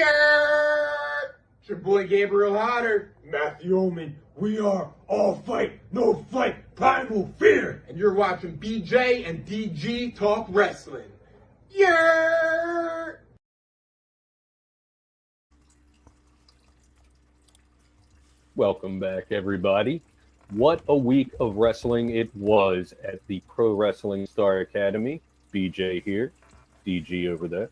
Yeah! It's your boy Gabriel Hodder, Matthew Oman. We are all fight, no fight, primal fear. And you're watching BJ and DG Talk Wrestling. Yeah! Welcome back, everybody. What a week of wrestling it was at the Pro Wrestling Star Academy. BJ here, DG over there.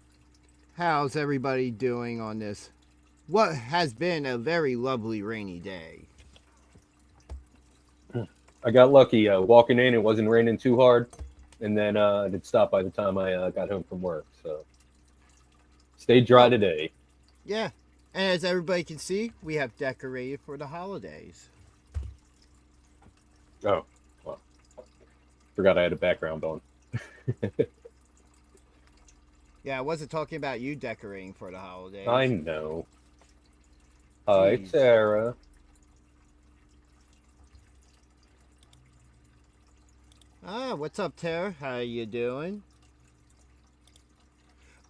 How's everybody doing on this? What has been a very lovely rainy day. I got lucky walking in. It wasn't raining too hard, and then it stopped by the time I got home from work. So stayed dry today. Yeah, and as everybody can see, we have decorated for the holidays. Oh, well, forgot I had a background on. Yeah, I wasn't talking about you decorating for the holidays. I know. Hi, Jeez. Sarah. What's up, Tara? How you doing?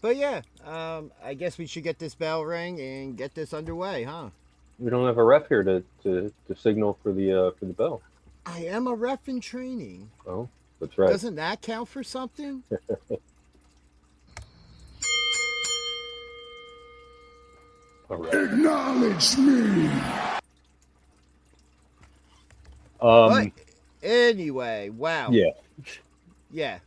But yeah, I guess we should get this bell ring and get this underway, huh? We don't have a ref here to signal for the bell. I am a ref in training. Oh, that's right. Doesn't that count for something? All right. Acknowledge me! But anyway, wow. Yeah.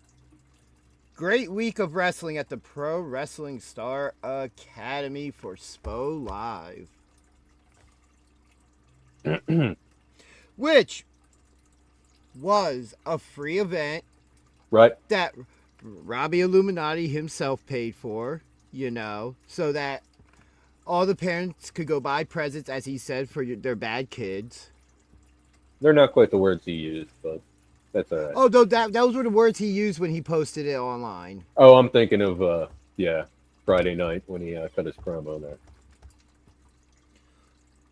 Great week of wrestling at the Pro Wrestling Star Academy for SPO Live. Which was a free event. Right. That Robbie Illuminati himself paid for, so that all the parents could go buy presents, as he said, for their bad kids. They're not quite the words he used, but that's all right. Oh, those were the words he used when he posted it online. Oh, I'm thinking of, Friday night when he cut his promo there.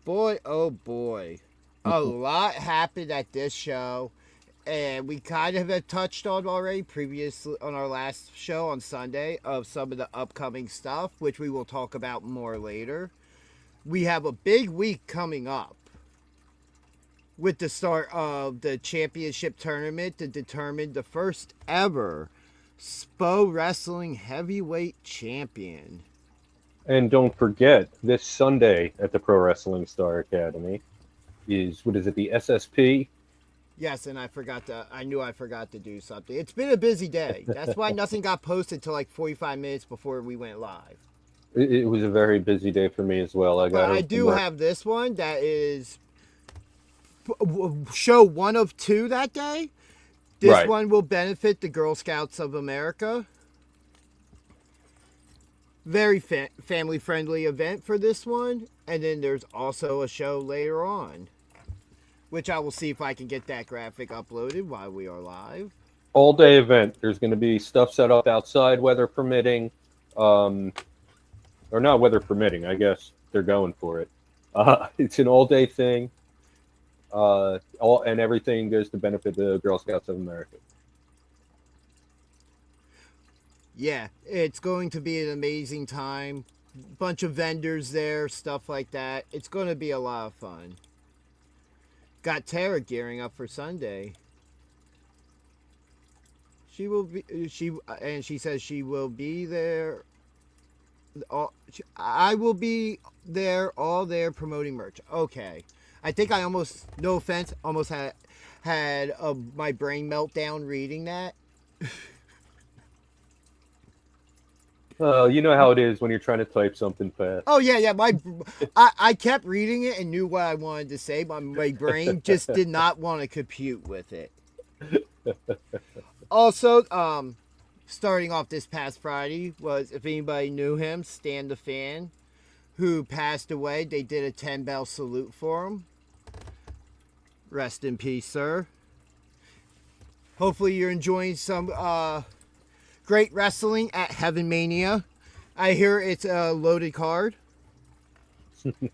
Boy, oh boy. A lot happened at this show. And we kind of have touched on already previously on our last show on Sunday of some of the upcoming stuff, which we will talk about more later. We have a big week coming up with the start of the championship tournament to determine the first ever SPO Wrestling Heavyweight Champion. And don't forget, this Sunday at the Pro Wrestling Star Academy is, the SSP? Yes, and I knew I forgot to do something. It's been a busy day. That's why nothing got posted till like 45 minutes before we went live. It was a very busy day for me as well. I do have this one that is show 1 of 2 that day. This one will benefit the Girl Scouts of America. Very family-friendly event for this one. And then there's also a show later on, which I will see if I can get that graphic uploaded while we are live. All-day event. There's going to be stuff set up outside, weather permitting. Or not weather permitting. I guess they're going for it. It's an all-day thing. And everything goes to benefit the Girl Scouts of America. Yeah, it's going to be an amazing time. Bunch of vendors there, stuff like that. It's going to be a lot of fun. Got Tara gearing up for Sunday. She says she will be there. I will be there, all there promoting merch. Okay. I think I almost, no offense, almost had my brain meltdown reading that. Well, you know how it is when you're trying to type something fast. Oh, yeah. I kept reading it and knew what I wanted to say, but my brain just did not want to compute with it. Also, starting off this past Friday was, if anybody knew him, Stan the Fan, who passed away. They did a 10-bell salute for him. Rest in peace, sir. Hopefully you're enjoying some great wrestling at Heaven Mania. I hear it's a loaded card. And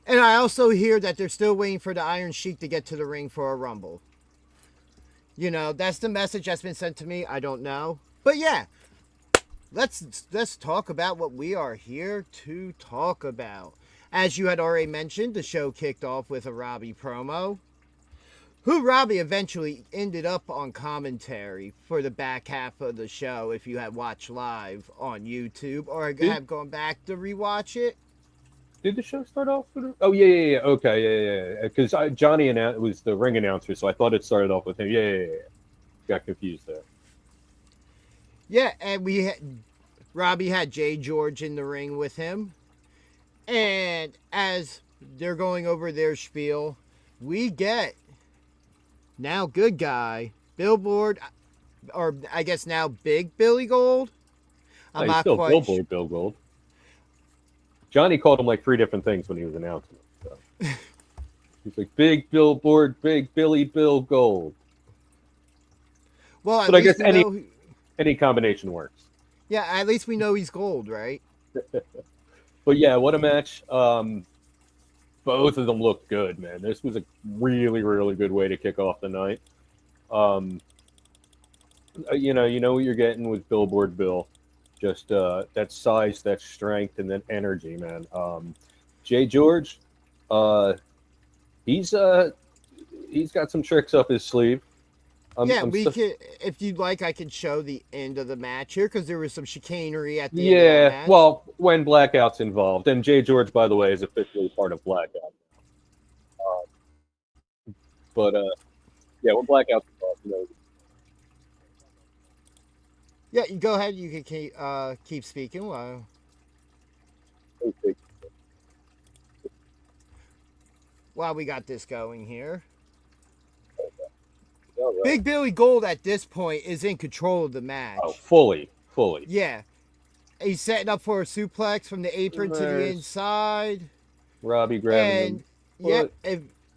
I also hear that they're still waiting for the Iron Sheik to get to the ring for a Rumble. That's the message that's been sent to me. I don't know. But yeah, let's talk about what we are here to talk about. As you had already mentioned, the show kicked off with a Robbie promo, who Robbie eventually ended up on commentary for the back half of the show if you had watched live on YouTube or have gone back to rewatch it. Did the show start off with? Oh yeah. Okay, yeah. Because Johnny was the ring announcer, so I thought it started off with him. Yeah. Got confused there. Yeah, and Robbie had Jay George in the ring with him, and as they're going over their spiel, we get now good guy Billboard, or I guess now Big Billy Gold. I'm not still quite Billboard Bill Gold. Johnny called him like 3 different things when he was announcing it. So. He's like Big Billboard, Big Billy Bill Gold. Well, but I guess any combination works. Yeah, at least we know he's gold, right? But yeah, what a match. Both of them looked good, man. This was a really, really good way to kick off the night. You know what you're getting with Billboard Bill. Just that size, that strength, and that energy, man. Jay George, he's got some tricks up his sleeve. If you'd like, I can show the end of the match here because there was some chicanery at the end of the match. Well, when Blackout's involved, and Jay George, by the way, is officially part of Blackout. When Blackout's involved, you know. Yeah, you go ahead. You can keep speaking while we got this going here. Right. Big Billy Gold at this point is in control of the match. Oh, fully. Yeah. He's setting up for a suplex from the apron to the inside. Robbie grabbing him. Yeah,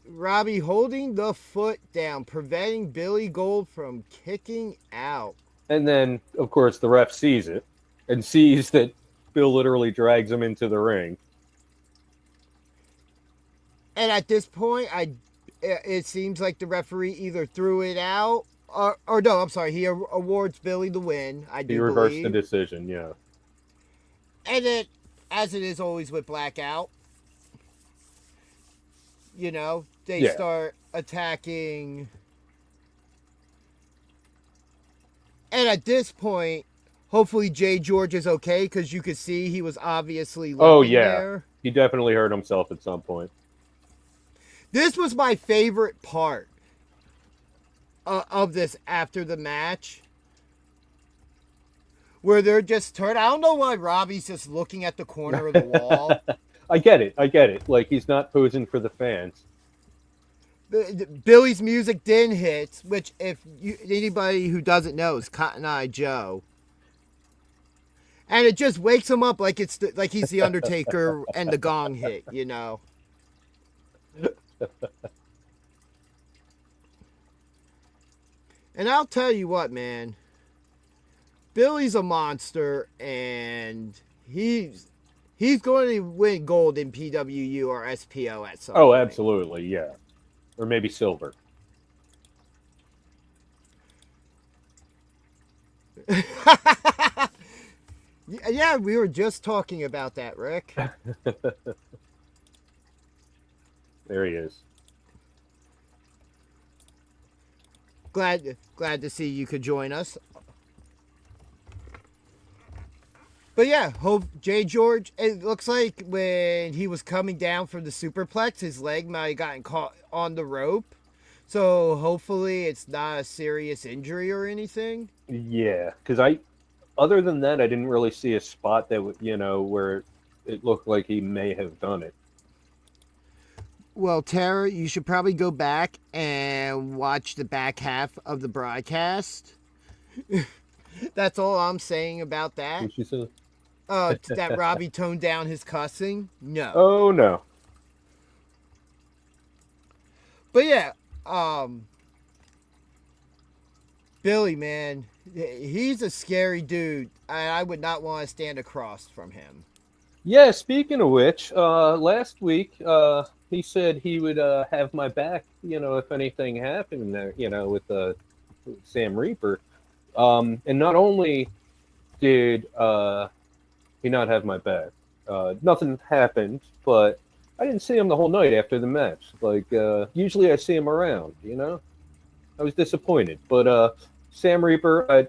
Robbie holding the foot down, preventing Billy Gold from kicking out. And then, of course, the ref sees it and sees that Bill literally drags him into the ring. And at this point, it seems like the referee either threw it out or no, I'm sorry, he awards Billy the win. He reversed the decision, yeah. And then, as it is always with Blackout, they start attacking. And at this point, hopefully Jay George is okay because you could see he was obviously limping there. He definitely hurt himself at some point. This was my favorite part of this after the match. Where they're just turned. I don't know why Robbie's just looking at the corner of the wall. I get it. Like, he's not posing for the fans. Billy's music then hits, which anybody who doesn't know is Cotton Eye Joe. And it just wakes him up like like he's the Undertaker and the gong hit, And I'll tell you what, man. Billy's a monster, and he's going to win gold in PWU or SPO at some point. Oh, absolutely, yeah. Or maybe silver. Yeah, we were just talking about that, Rick. There he is. Glad to see you could join us. But yeah, Jay George, it looks like when he was coming down from the superplex, his leg might have gotten caught on the rope. So hopefully it's not a serious injury or anything. Yeah, because other than that, I didn't really see a spot that where it looked like he may have done it. Well, Tara, you should probably go back and watch the back half of the broadcast. That's all I'm saying about that. What she said? That Robbie toned down his cussing? No. Oh, no. But yeah, Billy, man, he's a scary dude. I would not want to stand across from him. Yeah, speaking of which, last week, he said he would have my back, if anything happened there, with Sam Reaper. And not only did he not have my back? Nothing happened, but I didn't see him the whole night after the match. Like usually I see him around, you know. I was disappointed, but Sam Reaper,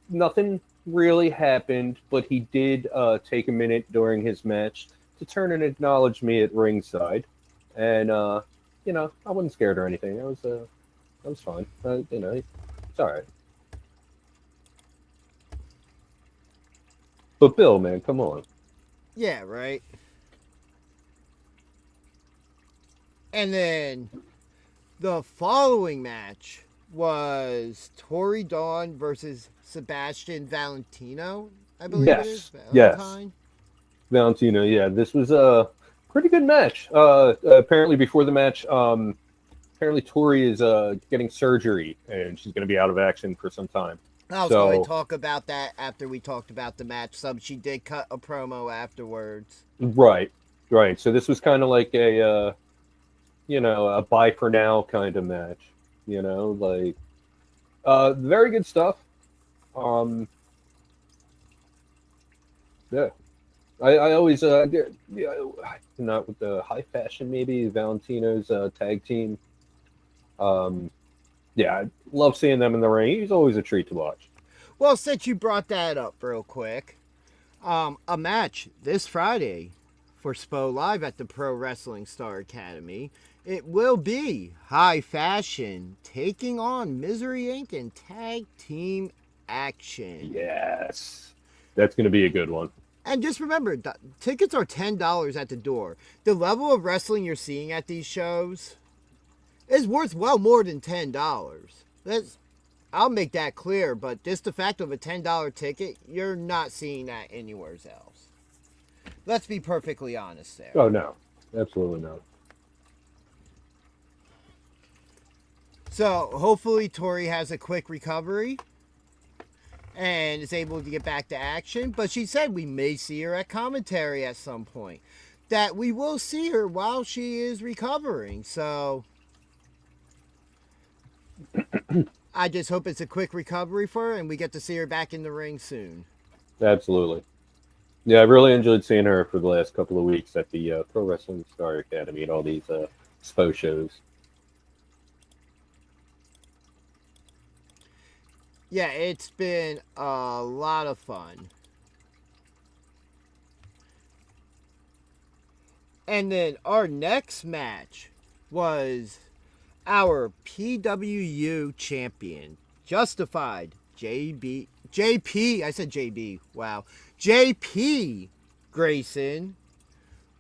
nothing really happened, but he did take a minute during his match to turn and acknowledge me at ringside, and you know, I wasn't scared or anything. I was fine. You know, it's all right. But Bill, man, come on. Yeah, right. And then the following match was Tori Dawn versus Sebastian Valentino, I believe it is. Yes. Valentine. Valentino, yeah, this was a pretty good match. Apparently, before the match, apparently Tori is getting surgery and she's going to be out of action for some time. I was going to talk about that after we talked about the match. She did cut a promo afterwards. Right. So this was kind of like a, you know, a bye for now kind of match. You know, like very good stuff. Yeah. I always not with the high fashion maybe Valentino's tag team. Yeah, I love seeing them in the ring. He's always a treat to watch. Well, since you brought that up real quick, a match this Friday for SPO Live at the Pro Wrestling Star Academy. It will be High Fashion taking on Misery Inc. in tag team action. Yes, that's going to be a good one. And just remember, tickets are $10 at the door. The level of wrestling you're seeing at these shows is worth well more than $10. I'll make that clear, but just the fact of a $10 ticket, you're not seeing that anywhere else. Let's be perfectly honest there. Oh, no. Absolutely not. So, hopefully Tori has a quick recovery and is able to get back to action. But she said we may see her at commentary at some point. That we will see her while she is recovering. So, I just hope it's a quick recovery for her and we get to see her back in the ring soon. Absolutely. Yeah, I really enjoyed seeing her for the last couple of weeks at the Pro Wrestling Star Academy and all these SPO shows. Yeah, it's been a lot of fun. And then our next match was our PWU champion, Justified JP, I said JB, wow. JP Grayson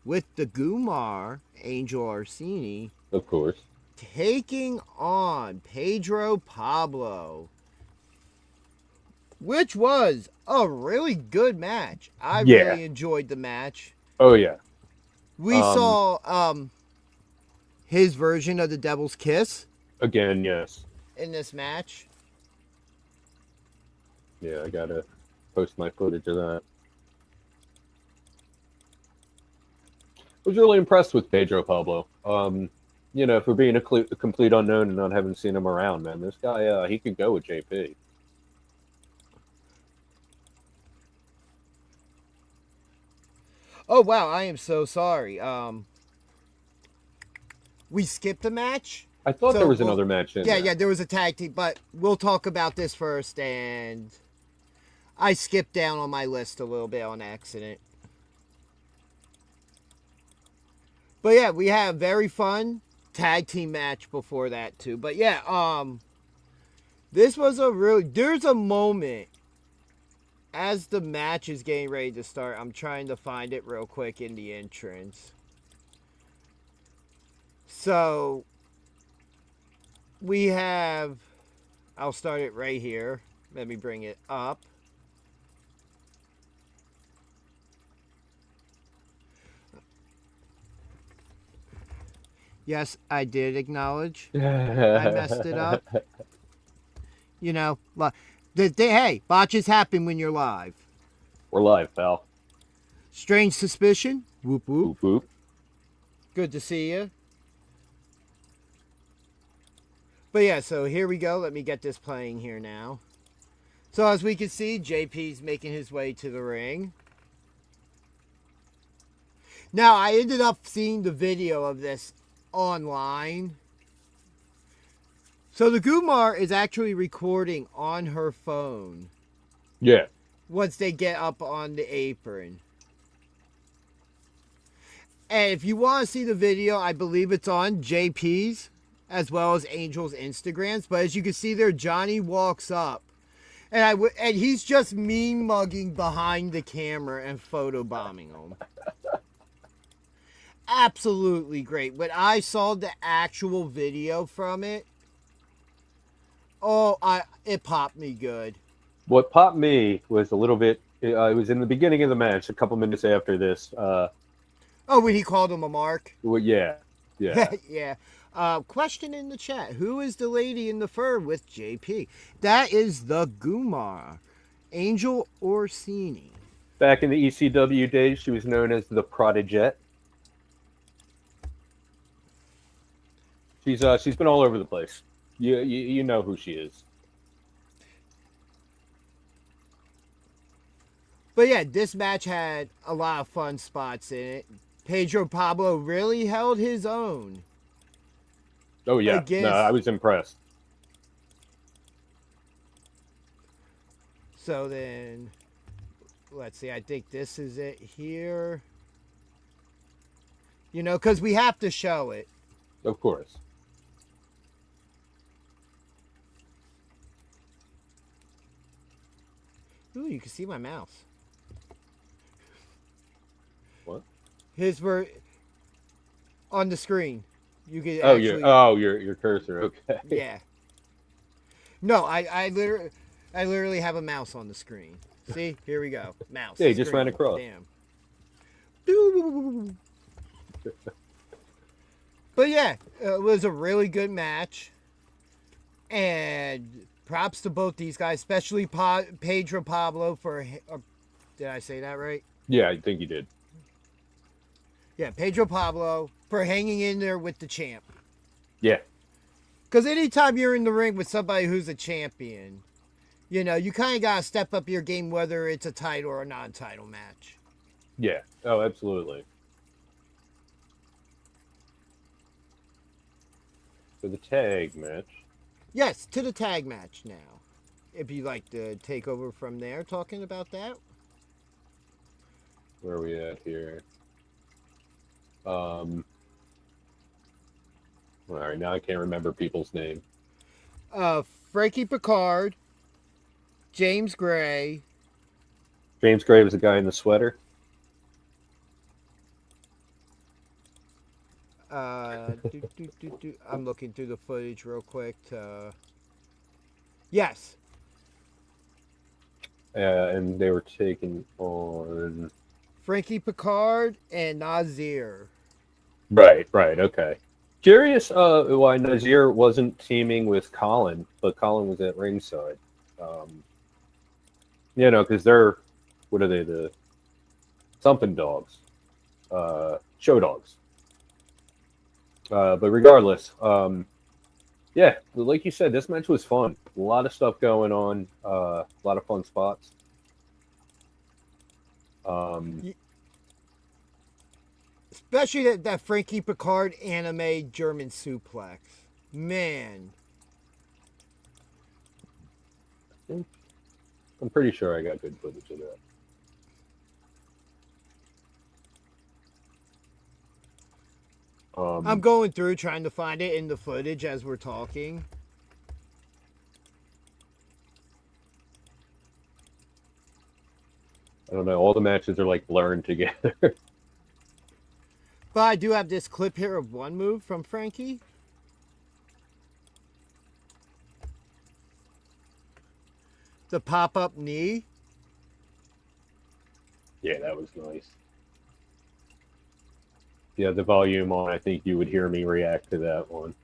with the Gumar, Angel Orsini. Of course. Taking on Pedro Pablo. Which was a really good match. I really enjoyed the match. Oh, yeah. We saw his version of the Devil's Kiss. Again, yes. In this match. Yeah, I got to post my footage of that. I was really impressed with Pedro Pablo. You know, for being a complete unknown and not having seen him around, man, this guy, he could go with JP. Oh, wow, I am so sorry. We skipped a match. I thought there was another match in there. Yeah, there was a tag team, but we'll talk about this first, and I skipped down on my list a little bit on accident. But yeah, we had a very fun tag team match before that too. But yeah, this was there's a moment as the match is getting ready to start. I'm trying to find it real quick in the entrance. So we have, I'll start it right here. Let me bring it up. Yes, I did acknowledge. I messed it up. You know, hey, botches happen when you're live. We're live, pal. Strange suspicion. Whoop, whoop. Whoop, whoop. Good to see you. But yeah, so here we go. Let me get this playing here now. So as we can see, JP's making his way to the ring. Now, I ended up seeing the video of this online. So the Gumar is actually recording on her phone Yeah. once they get up on the apron. And if you want to see the video, I believe it's on JP's as well as Angel's Instagrams. But as you can see there, Johnny walks up. And he's just mean mugging behind the camera and photobombing him. Absolutely great. When I saw the actual video from it, it popped me good. What popped me was a little bit. It was in the beginning of the match, a couple minutes after this. When he called him a mark? Well, yeah. Yeah. Question in the chat. Who is the lady in the fur with JP? That is the Gumar. Angel Orsini. Back in the ECW days, she was known as the Prodigette. She's been all over the place. You know who she is. But yeah, this match had a lot of fun spots in it. Pedro Pablo really held his own. Oh yeah, no, I was impressed. So then, let's see. I think this is it here. You know, because we have to show it. Of course. Ooh, you can see my mouse. What? His were on the screen. You can your cursor. Okay. Yeah. No, I literally have a mouse on the screen. See, here we go. Mouse. Yeah, he just ran across. Damn. But yeah, it was a really good match, and props to both these guys, especially Pedro Pablo for. Did I say that right? Yeah, I think you did. Yeah, Pedro Pablo for hanging in there with the champ. Yeah. Because anytime you're in the ring with somebody who's a champion, you know, you kind of got to step up your game, whether it's a title or a non-title match. Yeah. Oh, absolutely. For the tag match. Yes, to the tag match now. If you'd like to take over from there, talking about that. Where are we at here? All right, now I can't remember people's name. Frankie Picard, James Gray. James Gray was the guy in the sweater. I'm looking through the footage real quick. Yes. And they were taking on Frankie Picard and Nazir. Right, okay. Curious why Nazir wasn't teaming with Colin, but Colin was at ringside. You know, because they're, what are they, the something dogs? Show dogs. But regardless, yeah, like you said, this match was fun. A lot of stuff going on, a lot of fun spots. Especially that Frankie Picard anime German suplex. Man. I'm pretty sure I got good footage of that. I'm going through trying to find it in the footage as we're talking. I don't know. All the matches are like blurred together. But I do have this clip here of one move from Frankie. The pop-up knee. Yeah, that was nice. Yeah, the volume on, I think you would hear me react to that one.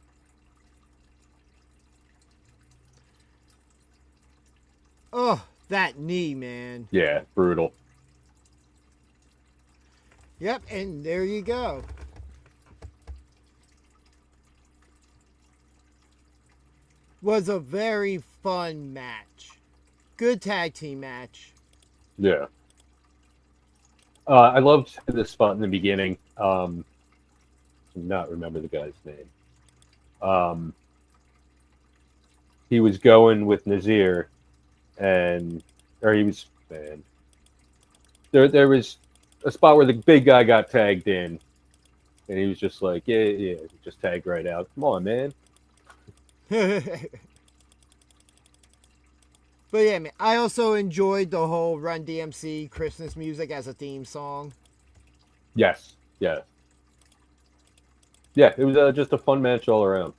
Oh, that knee, man. Yeah, brutal. Yep, and there you go. Was a very fun match. Good tag team match. Yeah. I loved the spot in the beginning. Not remember the guy's name. He was going with Nazir, or he was, man. There was a spot where the big guy got tagged in, and he was just like, yeah, just tagged right out. Come on, man. But yeah, man, I also enjoyed the whole Run DMC Christmas music as a theme song. Yes, yeah. Yeah, it was just a fun match all around.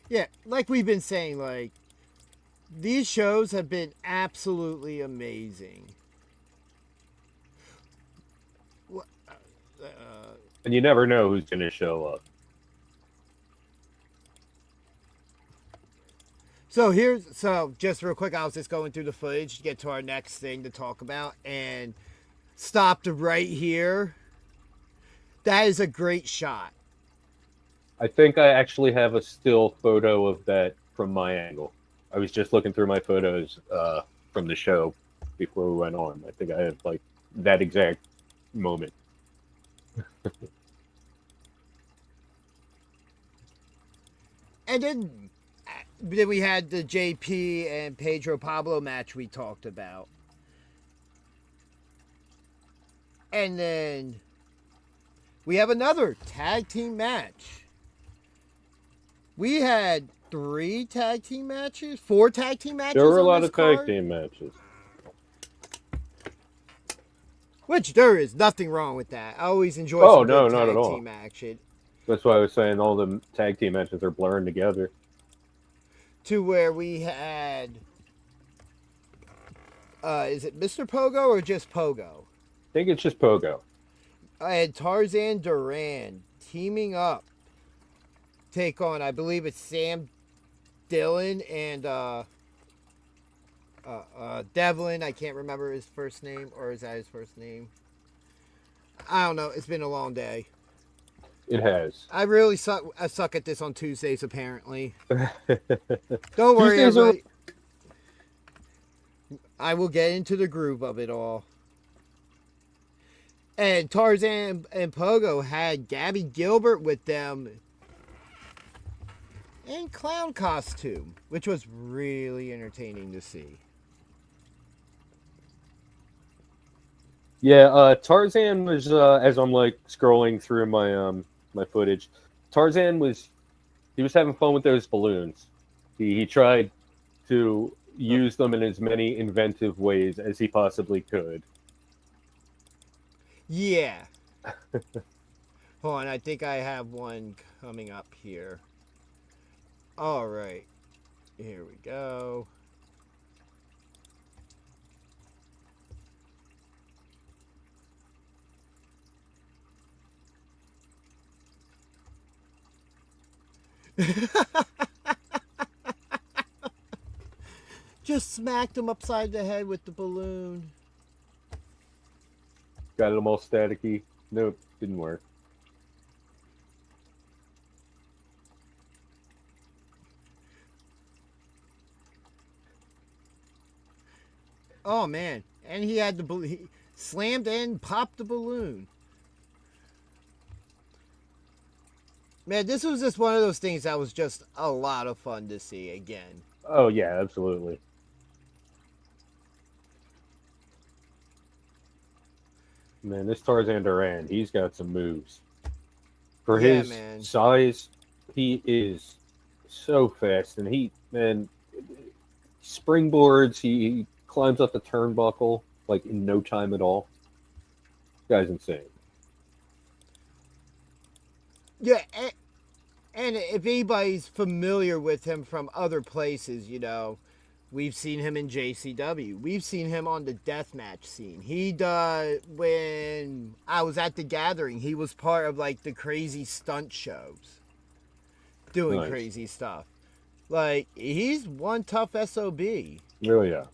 Yeah, like we've been saying, like, these shows have been absolutely amazing. And you never know who's going to show up. So just real quick, I was just going through the footage to get to our next thing to talk about, and stopped right here. That is a great shot. I think I actually have a still photo of that from my angle. I was just looking through my photos from the show before we went on. I think I have like that exact moment. And then we had the JP and Pedro Pablo match we talked about. And then we have another tag team match. We had 4 tag team matches. There were a lot of tag team matches. Which there is nothing wrong with that. I always enjoy some good not at tag all. team action. That's why I was saying all the tag team matches are blurring together. To where we had, is it Mr. Pogo or just Pogo? I think it's just Pogo. I had Tarzan Duran teaming up, take on, I believe it's Sam Dillon and Devlin. I can't remember his first name, or is that his first name? I don't know. It's been a long day. It has. I really suck. I suck at this on Tuesdays, apparently. Don't worry, Tuesdays everybody. I will get into the groove of it all. And Tarzan and Pogo had Gabby Gilbert with them in clown costume, which was really entertaining to see. Yeah, Tarzan was as I'm like scrolling through my footage. Tarzan was having fun with those balloons. He tried to use them in as many inventive ways as he possibly could. Yeah. Hold on, I think I have one coming up here. All right. Here we go. Just smacked him upside the head with the balloon. Got them all staticky. Nope, didn't work. Oh man, and he had he slammed and popped the balloon. Man, this was just one of those things that was just a lot of fun to see again. Oh yeah, absolutely. Man, this Tarzan Duran, he's got some moves. For his size, he is so fast, and he springboards. He climbs up the turnbuckle like in no time at all. This guy's insane. Yeah, and if anybody's familiar with him from other places, you know, we've seen him in JCW. We've seen him on the deathmatch scene. When I was at the Gathering, he was part of like the crazy stunt shows, doing crazy stuff. Like, he's one tough SOB. Oh yeah.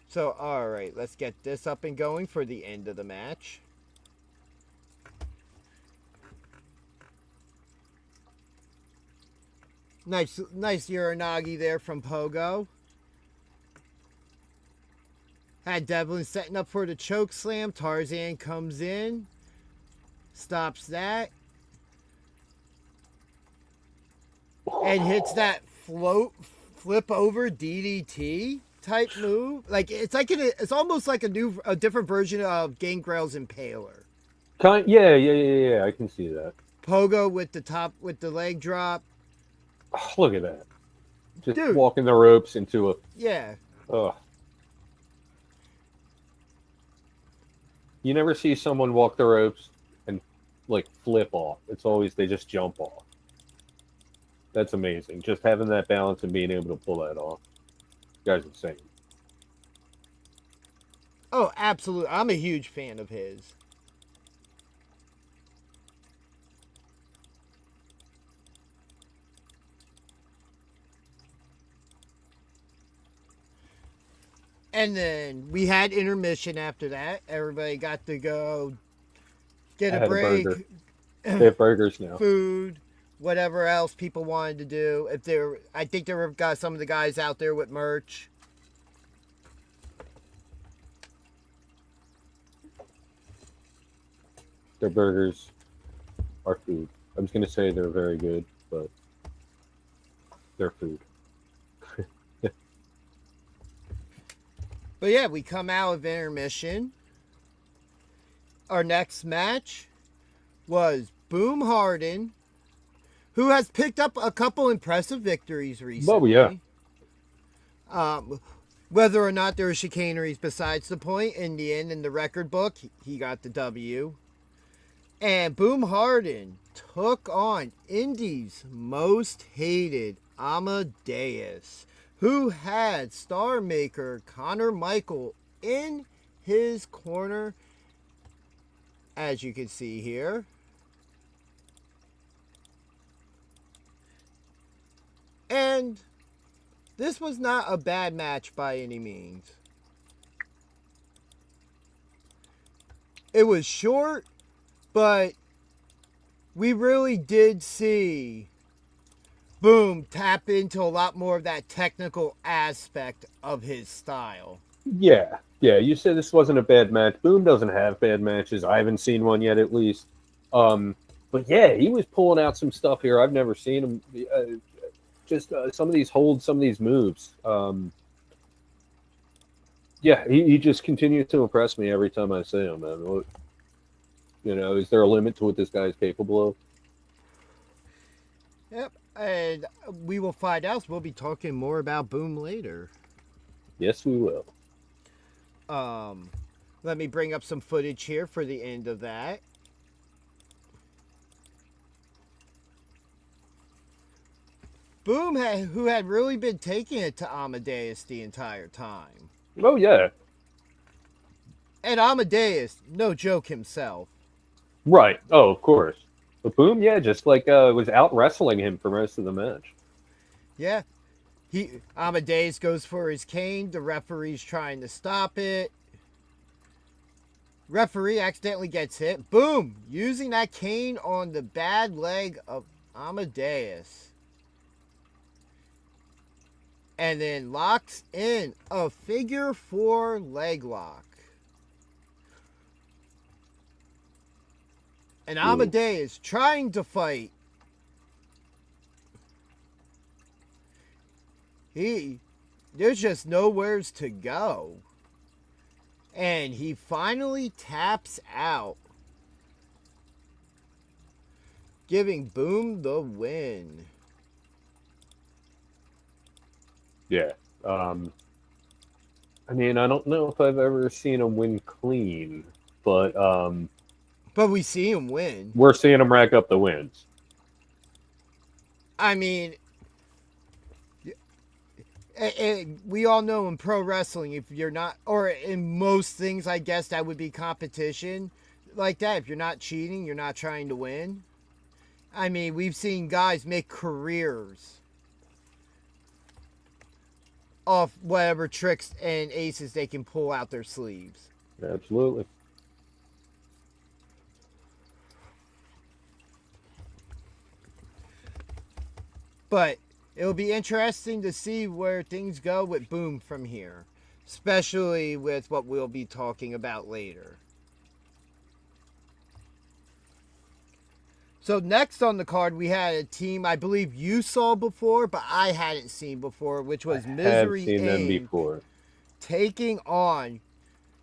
So, all right, let's get this up and going for the end of the match. Nice Uranagi there from Pogo. Had Devlin setting up for the choke slam. Tarzan comes in, stops that, and hits that flip over DDT type move. It's almost like a different version of Gangrel's Impaler. Yeah. I can see that. Pogo with the leg drop. Oh, look at that. Just Dude. walking the ropes into a... Yeah. Ugh. You never see someone walk the ropes and, like, flip off. It's always they just jump off. That's amazing. Just having that balance and being able to pull that off. You guys are insane. Oh, absolutely. I'm a huge fan of his. And then we had intermission after that. Everybody got to go get a break. They have burgers now. Food, whatever else people wanted to do. I think there were some of the guys out there with merch. Their burgers are food. I was going to say they're very good, but they're food. But yeah, we come out of intermission. Our next match was Boom Harden, who has picked up a couple impressive victories recently. Oh, yeah. Whether or not there were chicaneries besides the point, in the end, in the record book, he got the W. And Boom Harden took on Indy's most hated Amadeus, who had Star Maker Connor Michael in his corner, as you can see here. And this was not a bad match by any means. It was short, but we really did see Boom tap into a lot more of that technical aspect of his style. Yeah. You said this wasn't a bad match. Boom doesn't have bad matches. I haven't seen one yet, at least. But yeah, he was pulling out some stuff here. I've never seen him. Some of these holds, some of these moves. Yeah, he just continues to impress me every time I see him, man. Is there a limit to what this guy is capable of? Yep, and we will find out. We'll be talking more about Boom later. Yes, we will. Let me bring up some footage here for the end of that. Boom, who had really been taking it to Amadeus the entire time. Oh, yeah. And Amadeus, no joke himself. Right. Oh, of course. But Boom, yeah, just was out wrestling him for most of the match. Yeah. Amadeus goes for his cane. The referee's trying to stop it. Referee accidentally gets hit. Boom! Using that cane on the bad leg of Amadeus. And then locks in a figure 4 leg lock. And Amadeus trying to fight. There's just nowheres to go. And he finally taps out, giving Boom the win. Yeah. I don't know if I've ever seen him win clean, but we see him win. We're seeing him rack up the wins. I mean, we all know in pro wrestling, if you're not, or in most things, I guess that would be competition like that. If you're not cheating, you're not trying to win. I mean, we've seen guys make careers off whatever tricks and aces they can pull out their sleeves. Absolutely. But it'll be interesting to see where things go with Boom from here, especially with what we'll be talking about later. So next on the card, we had a team I believe you saw before, but I hadn't seen before, which was Misery Have seen them Inc. before. taking on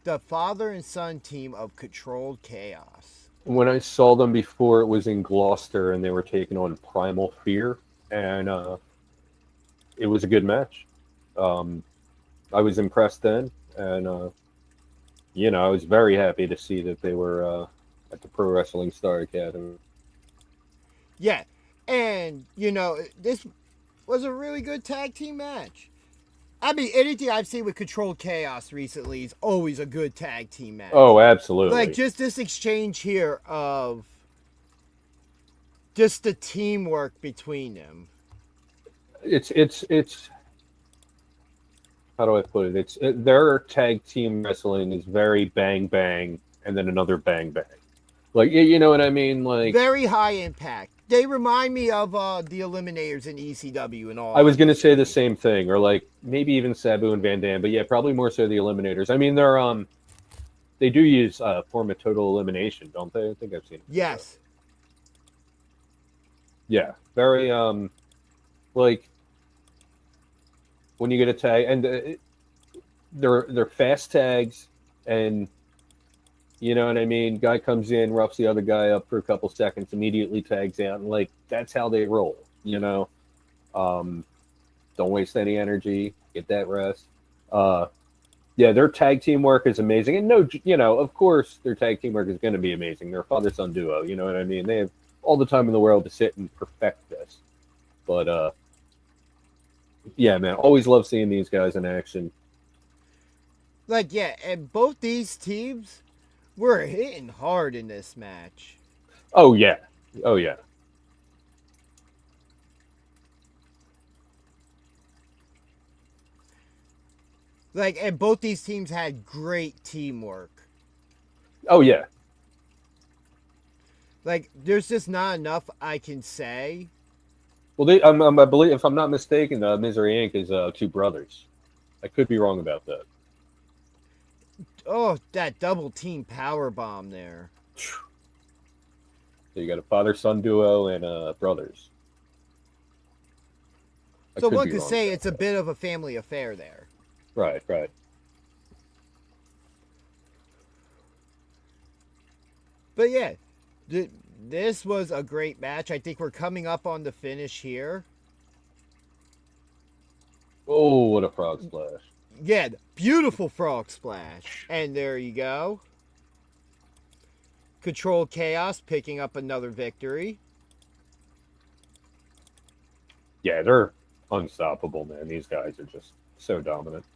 the father and son team of Controlled Chaos. When I saw them before, it was in Gloucester, and they were taking on Primal Fear, and it was a good match. I was impressed then, and I was very happy to see that they were at the Pro Wrestling Star Academy. Yeah, and this was a really good tag team match. I mean, anything I've seen with Controlled Chaos recently is always a good tag team match. Oh, absolutely. Like, just this exchange here of just the teamwork between them. It's how do I put it? Their tag team wrestling is very bang bang and then another bang bang. Like, you know what I mean? Like, very high impact. They remind me of the Eliminators in ECW and all. I was gonna say the same thing, or like maybe even Sabu and Van Dam, but yeah, probably more so the Eliminators. I mean, they do use form of total elimination, don't they? I think I've seen it. Yes. Yeah, very like when you get a tag, and they're fast tags, and you know what I mean. Guy comes in, roughs the other guy up for a couple seconds, immediately tags out, and like that's how they roll. Don't waste any energy, get that rest. Yeah, their tag team work is amazing, and of course, their tag team work is going to be amazing. They're a father-son duo, you know what I mean? They have all the time in the world to sit and perfect this. But yeah, man, always love seeing these guys in action. Like, yeah, and both these teams were hitting hard in this match. Oh yeah. Like, and both these teams had great teamwork. Oh yeah. Like, there's just not enough I can say. Well, I believe, if I'm not mistaken, Misery Inc. is two brothers. I could be wrong about that. Oh, that double team power bomb there. So you got a father-son duo and brothers. So one could say it's a bit of a family affair there. Right. But yeah, this was a great match. I think we're coming up on the finish here. Oh, what a frog splash. Yeah, beautiful frog splash. And there you go. Controlled Chaos picking up another victory. Yeah, they're unstoppable, man. These guys are just so dominant.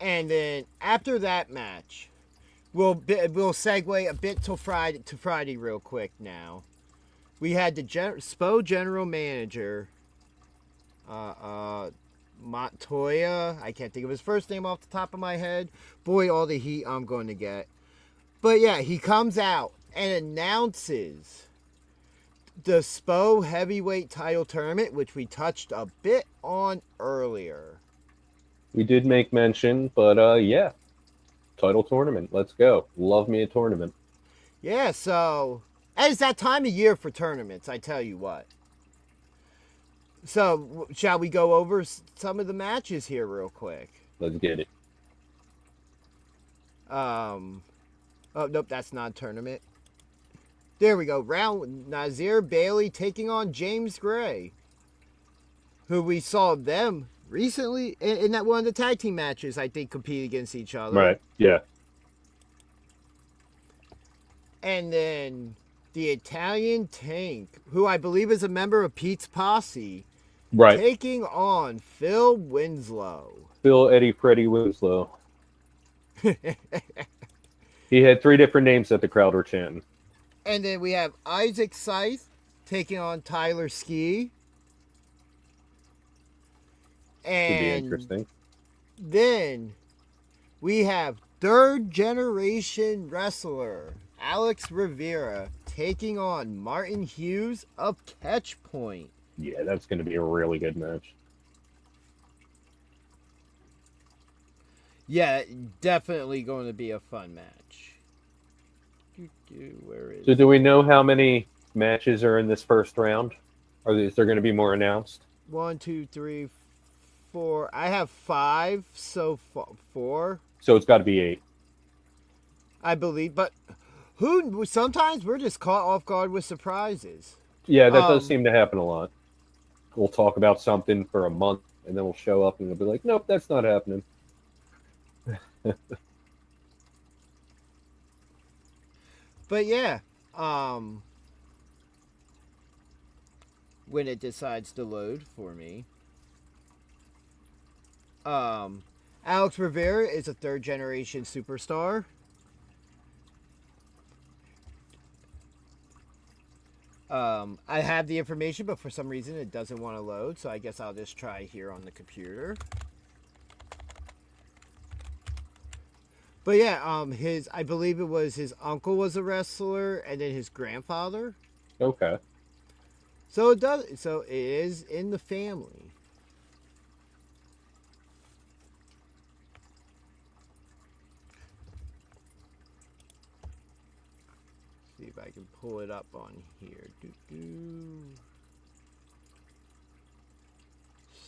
And then after that match, we'll segue a bit to Friday real quick now. We had the SPO general manager, Montoya. I can't think of his first name off the top of my head. Boy, all the heat I'm going to get. But yeah, he comes out and announces the SPO heavyweight title tournament, which we touched a bit on earlier. We did make mention, but yeah. Title tournament. Let's go. Love me a tournament. Yeah, so it's that time of year for tournaments, I tell you what. So, shall we go over some of the matches here real quick? Let's get it. Oh, nope, that's not a tournament. There we go. Round Nazir Bailey taking on James Gray, who we saw them recently in that one of the tag team matches, I think, compete against each other. Right, yeah. And then the Italian Tank, who I believe is a member of Pete's Posse, right, taking on Phil Winslow. Phil Eddie Freddy Winslow. He had 3 different names that the crowd were chanting. And then we have Isaac Scythe taking on Tyler Ski. Could be And interesting. then we have third generation wrestler Alex Rivera taking on Martin Hughes of Catch Point. Yeah, that's going to be a really good match. Yeah, definitely going to be a fun match. Where is So, do we know how many matches are in this first round? Or is there going to be more announced? 1, 2, 3, 4. I have 5 so far. 4, So it's got to be 8. I believe. But who? Sometimes we're just caught off guard with surprises. Yeah, that does seem to happen a lot. We'll talk about something for a month, and then we'll show up and we'll be like, nope, that's not happening. But yeah, when it decides to load for me, Alex Rivera is a third generation superstar. I have the information, but for some reason it doesn't want to load, so I guess I'll just try here on the computer. But yeah, I believe it was his uncle was a wrestler, and then his grandfather. Okay. So it is in the family. See if I can pull it up on here.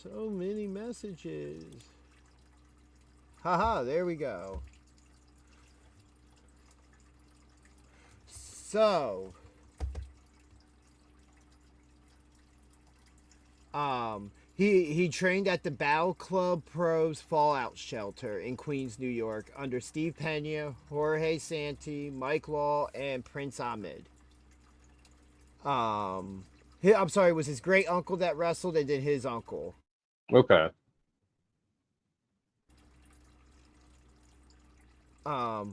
So many messages. Haha, there we go. So, he trained at the Battle Club Pros Fallout Shelter in Queens, New York, under Steve Pena, Jorge Santi, Mike Law, and Prince Ahmed. I'm sorry, it was his great uncle that wrestled, and then his uncle. Okay. But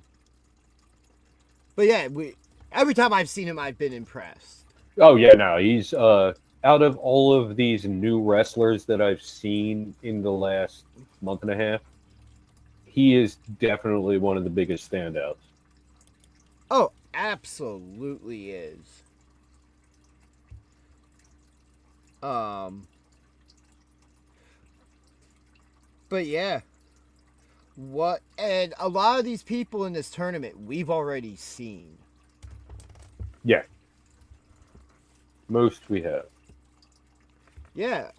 yeah, every time I've seen him, I've been impressed. Oh yeah, no, he's out of all of these new wrestlers that I've seen in the last month and a half, he is definitely one of the biggest standouts. Oh, absolutely is. But yeah. And a lot of these people in this tournament we've already seen. Yeah. Most we have. Yeah,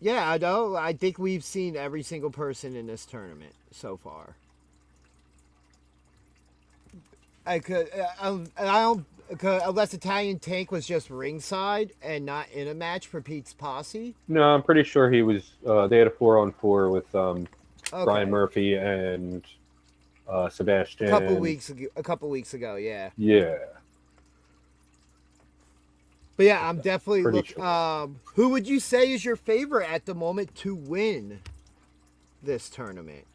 yeah, I know. I think we've seen every single person in this tournament so far. I don't, unless Italian Tank was just ringside and not in a match for Pete's Posse. No, I'm pretty sure he was. They had a 4-on-4 with Okay. Brian Murphy and Sebastian. A couple weeks ago, yeah. Yeah. But yeah, I'm definitely Pretty sure. Who would you say is your favorite at the moment to win this tournament?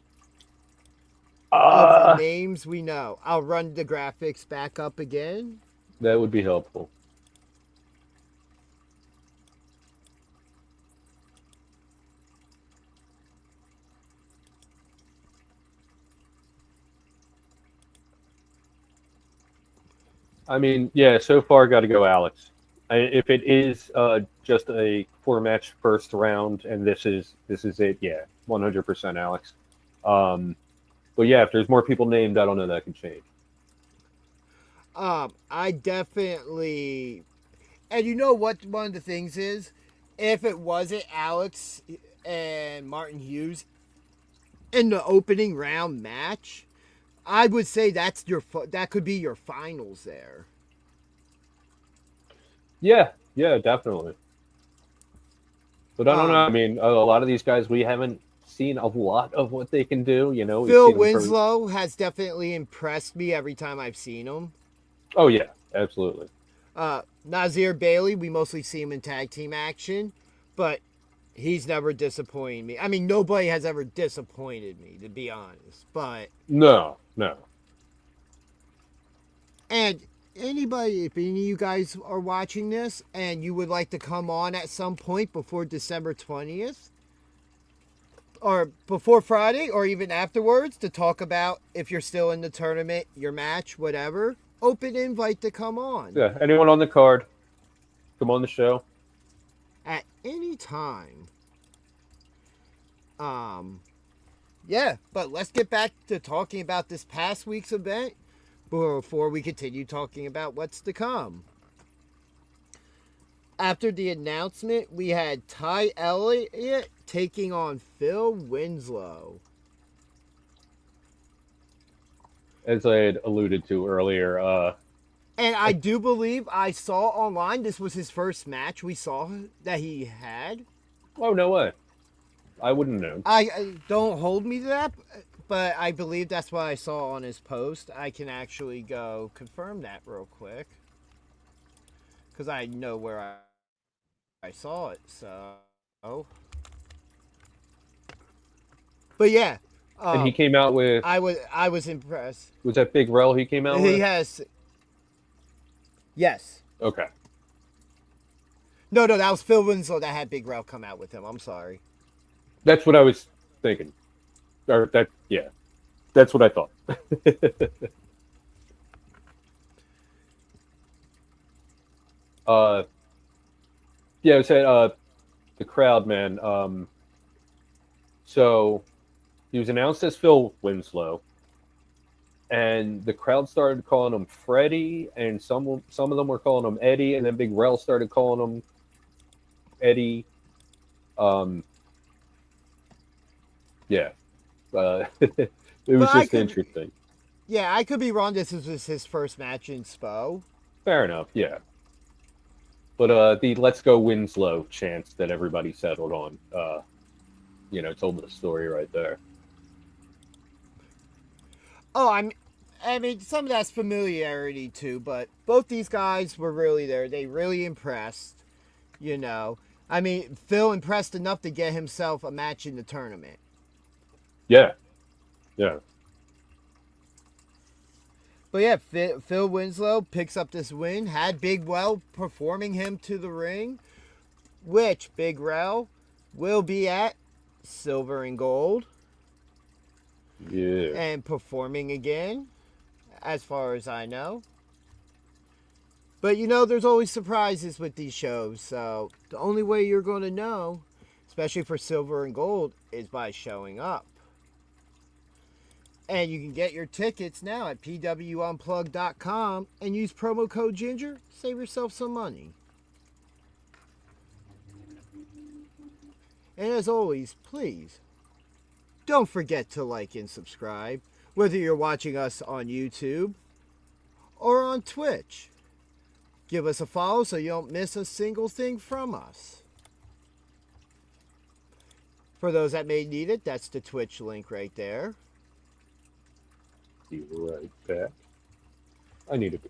Of the names we know. I'll run the graphics back up again. That would be helpful. I mean, yeah, so far got to go Alex. If it is just a 4-match first round and this is it, yeah, 100% Alex. But yeah, if there's more people named, I don't know, that can change. I definitely, and you know what one of the things is, if it wasn't Alex and Martin Hughes in the opening round match, I would say that could be your finals there. Yeah, definitely. But I don't know. I mean, a lot of these guys, we haven't seen a lot of what they can do. You know, Phil Winslow has definitely impressed me every time I've seen him. Oh yeah, absolutely. Nazir Bailey, we mostly see him in tag team action, but he's never disappointed me. I mean, nobody has ever disappointed me, to be honest. But no. And anybody, if any of you guys are watching this and you would like to come on at some point before December 20th, or before Friday, or even afterwards, to talk about if you're still in the tournament, your match, whatever, open invite to come on. Yeah, anyone on the card, come on the show. At any time. Yeah, but let's get back to talking about this past week's event before we continue talking about what's to come. After the announcement, we had Ty Elliott taking on Phil Winslow. As I had alluded to earlier, And I do believe I saw online this was his first match we saw that he had. oh, no way. I wouldn't know. I don't hold me to that, but I believe that's what I saw on his post. I can actually go confirm that real quick because I know where I saw it. So, but yeah, And he came out with, I was impressed. was that Big Rel he came out with? He has, yes. Okay. No, that was Phil Winslow that had Big Ralph come out with him. I'm sorry. That's what I was thinking. Or that, yeah. That's what I thought. Yeah, I said the crowd, man. So he was announced as Phil Winslow, and the crowd started calling him Freddie, and some of them were calling him Eddie, and then Big Rel started calling him Eddie. Yeah, it was just interesting. Yeah, I could be wrong. This was his first match in SPO. Fair enough, yeah. But the "Let's Go Winslow" chants that everybody settled on, told the story right there. Oh, I mean, some of that's familiarity too, but both these guys were really there. They really impressed, I mean, Phil impressed enough to get himself a match in the tournament. Yeah. But yeah, Phil Winslow picks up this win. Had Big Rel performing him to the ring, which Big Rel will be at Silver and Gold. Yeah. And performing again, as far as I know. But there's always surprises with these shows. So the only way you're going to know, especially for Silver and Gold, is by showing up. And you can get your tickets now at pwunplug.com and use promo code Ginger. Save yourself some money. And as always, please, don't forget to like and subscribe, whether you're watching us on YouTube or on Twitch. Give us a follow so you don't miss a single thing from us. For those that may need it, that's the Twitch link right there. Be right back. I need a beer.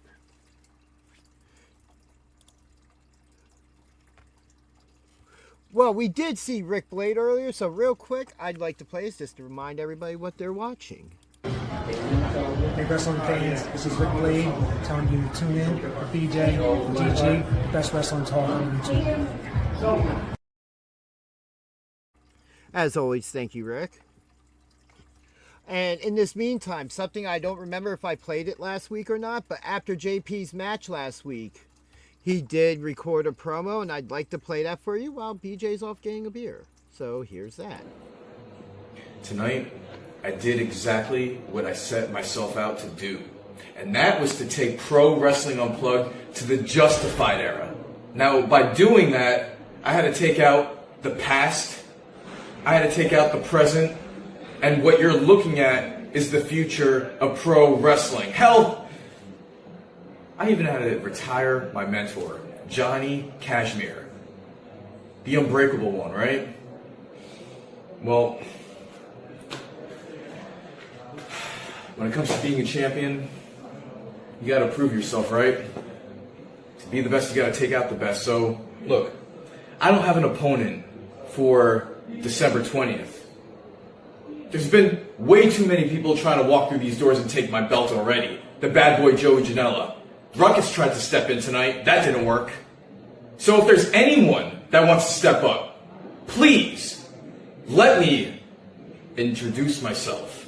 Well, we did see Rick Blade earlier, so real quick, I'd like to play this just to remind everybody what they're watching. Hey, wrestling fans, this is Rick Blade telling you to tune in for BJ and DG, best wrestling talk on YouTube. As always, thank you, Rick. And in this meantime, something I don't remember if I played it last week or not, but after JP's match last week, he did record a promo, and I'd like to play that for you while BJ's off getting a beer. So here's that. Tonight, I did exactly what I set myself out to do. And that was to take Pro Wrestling Unplugged to the Justified era. Now, by doing that, I had to take out the past, I had to take out the present, and what you're looking at is the future of pro wrestling. Hell, I even had to retire my mentor, Johnny Kashmere. The unbreakable one, right? Well, when it comes to being a champion, you gotta prove yourself, right? To be the best, you gotta take out the best. So, look, I don't have an opponent for December 20th. There's been way too many people trying to walk through these doors and take my belt already. The bad boy Joey Janela. Ruckus tried to step in tonight. That didn't work. So if there's anyone that wants to step up, please let me introduce myself.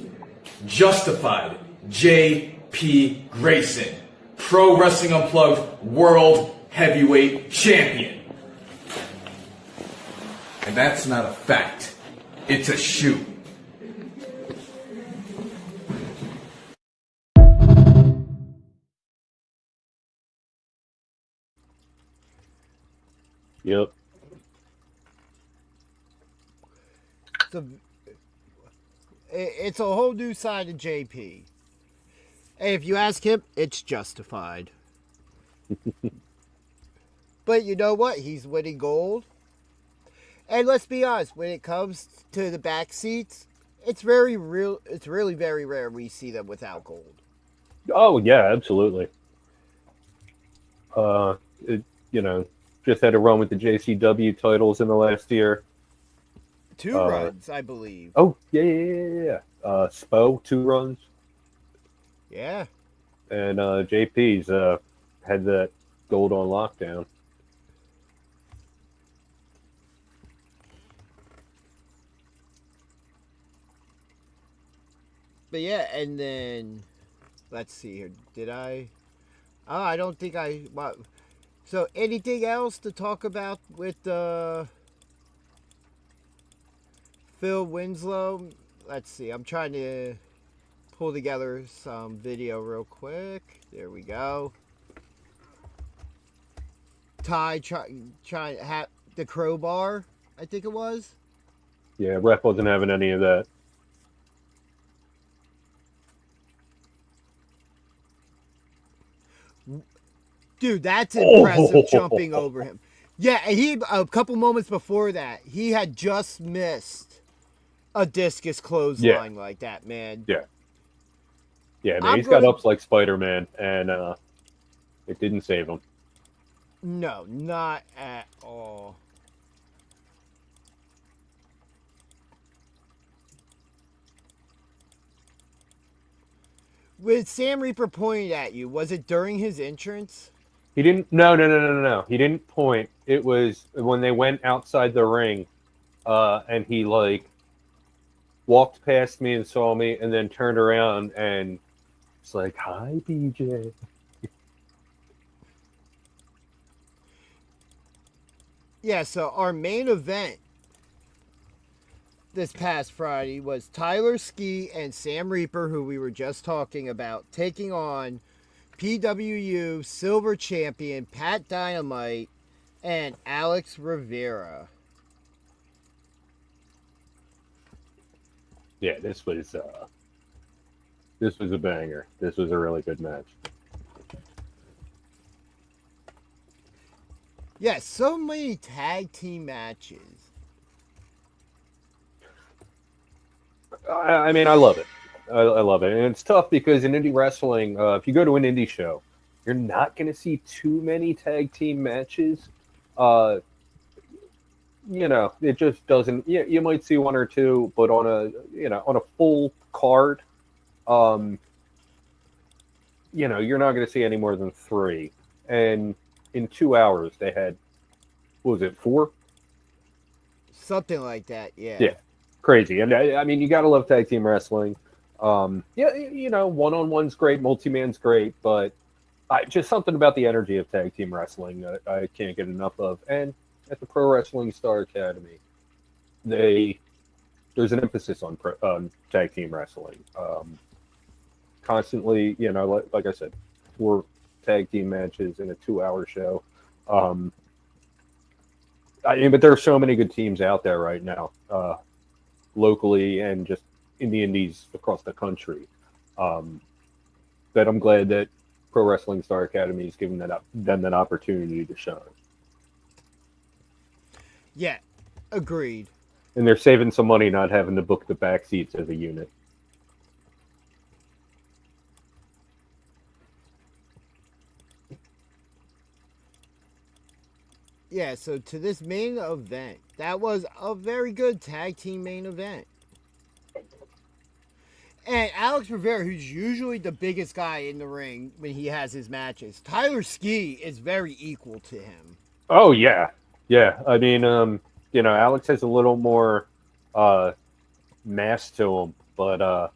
Justified J.P. Grayson, Pro Wrestling Unplugged World Heavyweight Champion. And that's not a fact. It's a shoot. Yep. It's a whole new side of JP. Hey, if you ask him, it's justified. But you know what? He's winning gold. And let's be honest, when it comes to the back seats, it's very real. It's really very rare we see them without gold. Oh yeah, absolutely. Just had a run with the JCW titles in the last year. 2 runs, I believe. Oh yeah. Spo 2 runs. Yeah. And JP's had that gold on lockdown. But yeah, and then let's see here. Did I? Oh, I don't think I. Well, so anything else to talk about with Phil Winslow? Let's see. I'm trying to pull together some video real quick. There we go. Ty trying to have the crowbar, I think it was. Yeah, ref wasn't having any of that. Dude, that's impressive jumping over him. Yeah, and he a couple moments before that, he had just missed a discus clothesline like that, man. Yeah, man, he's got ups like Spider-Man, and it didn't save him. No, not at all. With Sam Reaper pointing at you, was it during his entrance? He didn't. No. He didn't point. It was when they went outside the ring, and he walked past me and saw me, and then turned around and it's like, "Hi, BJ." Yeah. So our main event this past Friday was Tyler Ski and Sam Reaper, who we were just talking about, taking on PWU Silver Champion Pat Dynamite and Alex Rivera. Yeah, this was a banger. This was a really good match. Yeah, so many tag team matches. I mean, I love it. I love it. And it's tough because in indie wrestling, if you go to an indie show, you're not going to see too many tag team matches. It just doesn't. You might see 1 or 2, but on a full card, you're not going to see any more than 3. And in 2 hours, they had, what was it, 4? Something like that, yeah. Yeah. Crazy. And I mean, you got to love tag team wrestling. One-on-one's great, multi-man's great, but just something about the energy of tag team wrestling that I can't get enough of. And at the Pro Wrestling Star Academy, there's an emphasis on tag team wrestling. Constantly, like I said, 4 tag team matches in a 2-hour show. But there are so many good teams out there right now. Locally and just in the indies across the country, that I'm glad that Pro Wrestling Star Academy is giving them that opportunity to shine. Yeah, agreed. And they're saving some money not having to book the back seats as a unit. Yeah, so to this main event, that was a very good tag team main event. And Alex Rivera, who's usually the biggest guy in the ring when he has his matches, Tyler Ski is very equal to him. Oh yeah, yeah. I mean, Alex has a little more mass to him, but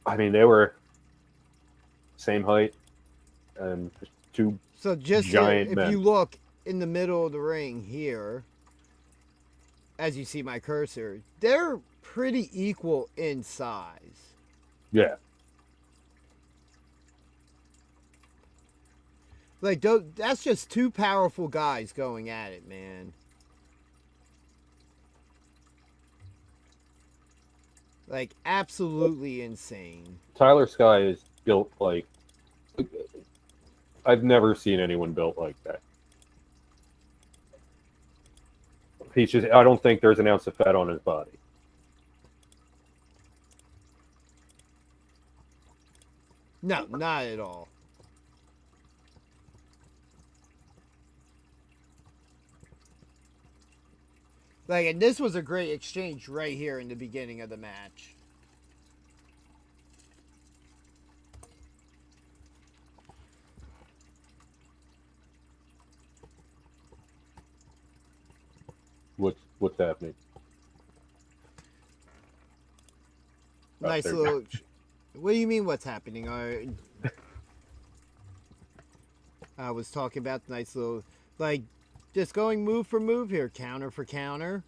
I mean, they were same height and two So just giant if men. you look in the middle of the ring here, as you see my cursor, they're pretty equal in size. Yeah. Like, that's just two powerful guys going at it, man. Like, absolutely insane. Tyler Sky is built like I've never seen anyone built like that. I don't think there's an ounce of fat on his body. No, not at all. Like, and this was a great exchange right here in the beginning of the match. What's happening? Nice there- little. What do you mean? What's happening? I was talking about the nice little, like, just going move for move here, counter for counter.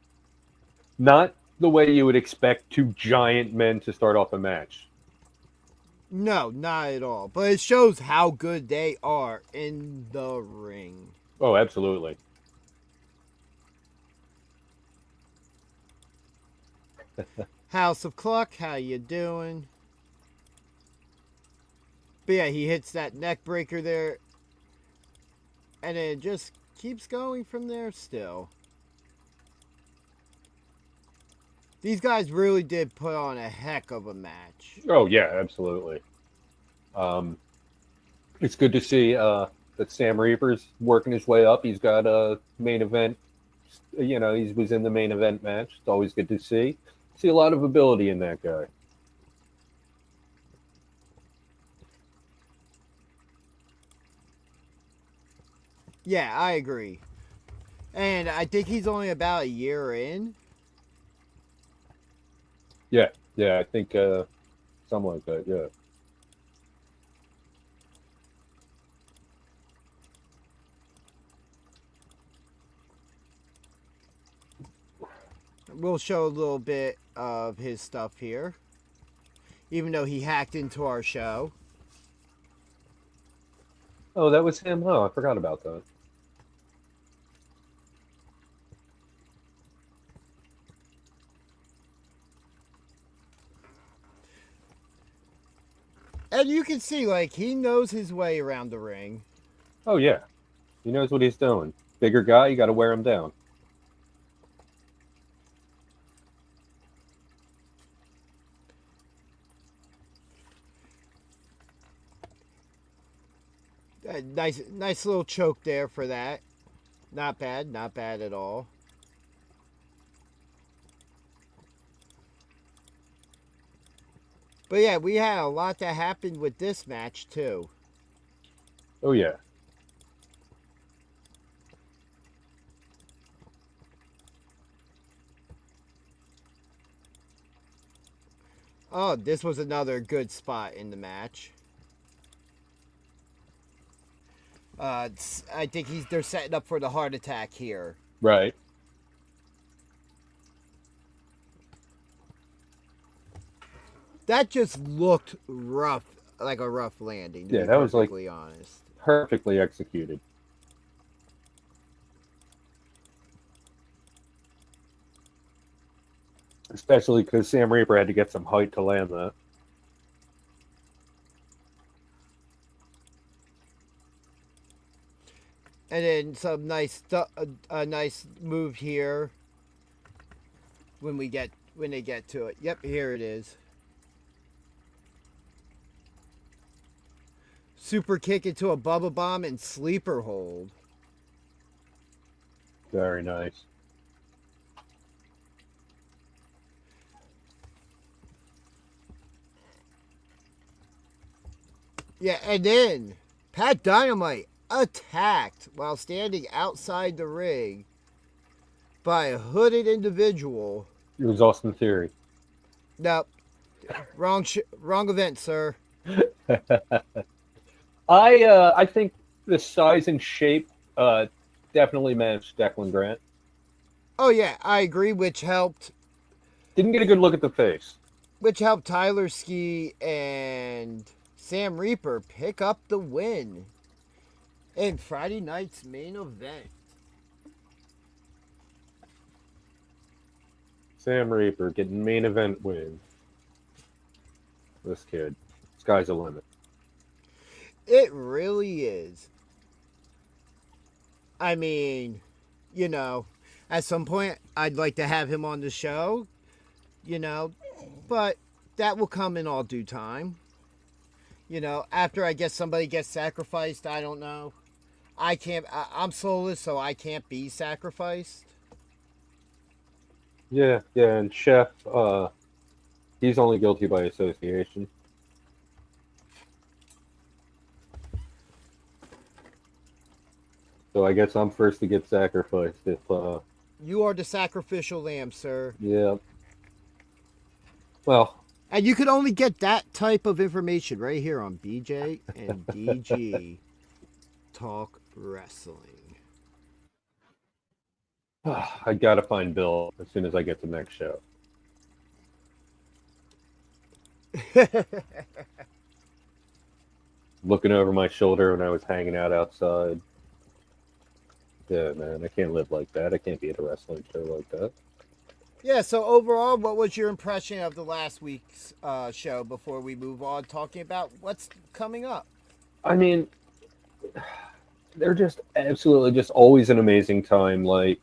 Not the way you would expect two giant men to start off a match. No, not at all. But it shows how good they are in the ring. Oh, absolutely. House of Cluck, how you doing? But yeah, he hits that neck breaker there. And it just keeps going from there still. These guys really did put on a heck of a match. Oh yeah, absolutely. It's good to see that Sam Reaper's working his way up. He's got a main event. He was in the main event match. It's always good to see. See a lot of ability in that guy. Yeah, I agree. And I think he's only about a year in. Yeah, I think something like that. Yeah. We'll show a little bit of his stuff here. Even though he hacked into our show. Oh, that was him. Oh, I forgot about that. And you can see, like, he knows his way around the ring. Oh yeah, he knows what he's doing. Bigger guy, you got to wear him down. Nice little choke there for that. Not bad at all. But yeah, we had a lot that happened with this match too. Oh yeah. Oh, this was another good spot in the match. I think they're setting up for the heart attack here. Right. That just looked rough, like a rough landing. To Yeah, be that was, like, perfectly honest. Perfectly executed. Especially because Sam Reaper had to get some height to land that. And then some a nice move here. When they get to it. Yep, here it is. Super kick into a Bubba Bomb and sleeper hold. Very nice. Yeah, and then Pat Dynamite attacked while standing outside the ring by a hooded individual. It was Austin Theory. Nope. Wrong event, sir. I think the size and shape definitely matched Declan Grant. Oh yeah, I agree, which helped Didn't get a good look at the face. Tyler Ski and Sam Reaper pick up the win in Friday night's main event. Sam Reaper getting main event win. This kid, sky's the limit. It really is. I mean, you know, at some point I'd like to have him on the show, you know, but that will come in all due time. You know, after I guess somebody gets sacrificed, I don't know. I'm soulless, so I can't be sacrificed. Yeah, and Chef, he's only guilty by association. So I guess I'm first to get sacrificed if, You are the sacrificial lamb, sir. yeah. Well, And you could only get that type of information right here on BJ and DG Talk Wrestling. I gotta find Bill as soon as I get to the next show. Looking over my shoulder when I was hanging out outside. Yeah, man, I can't live like that. I can't be at a wrestling show like that. Yeah, so overall, what was your impression of the last week's show before we move on talking about what's coming up? I mean, they're just absolutely just always an amazing time. Like,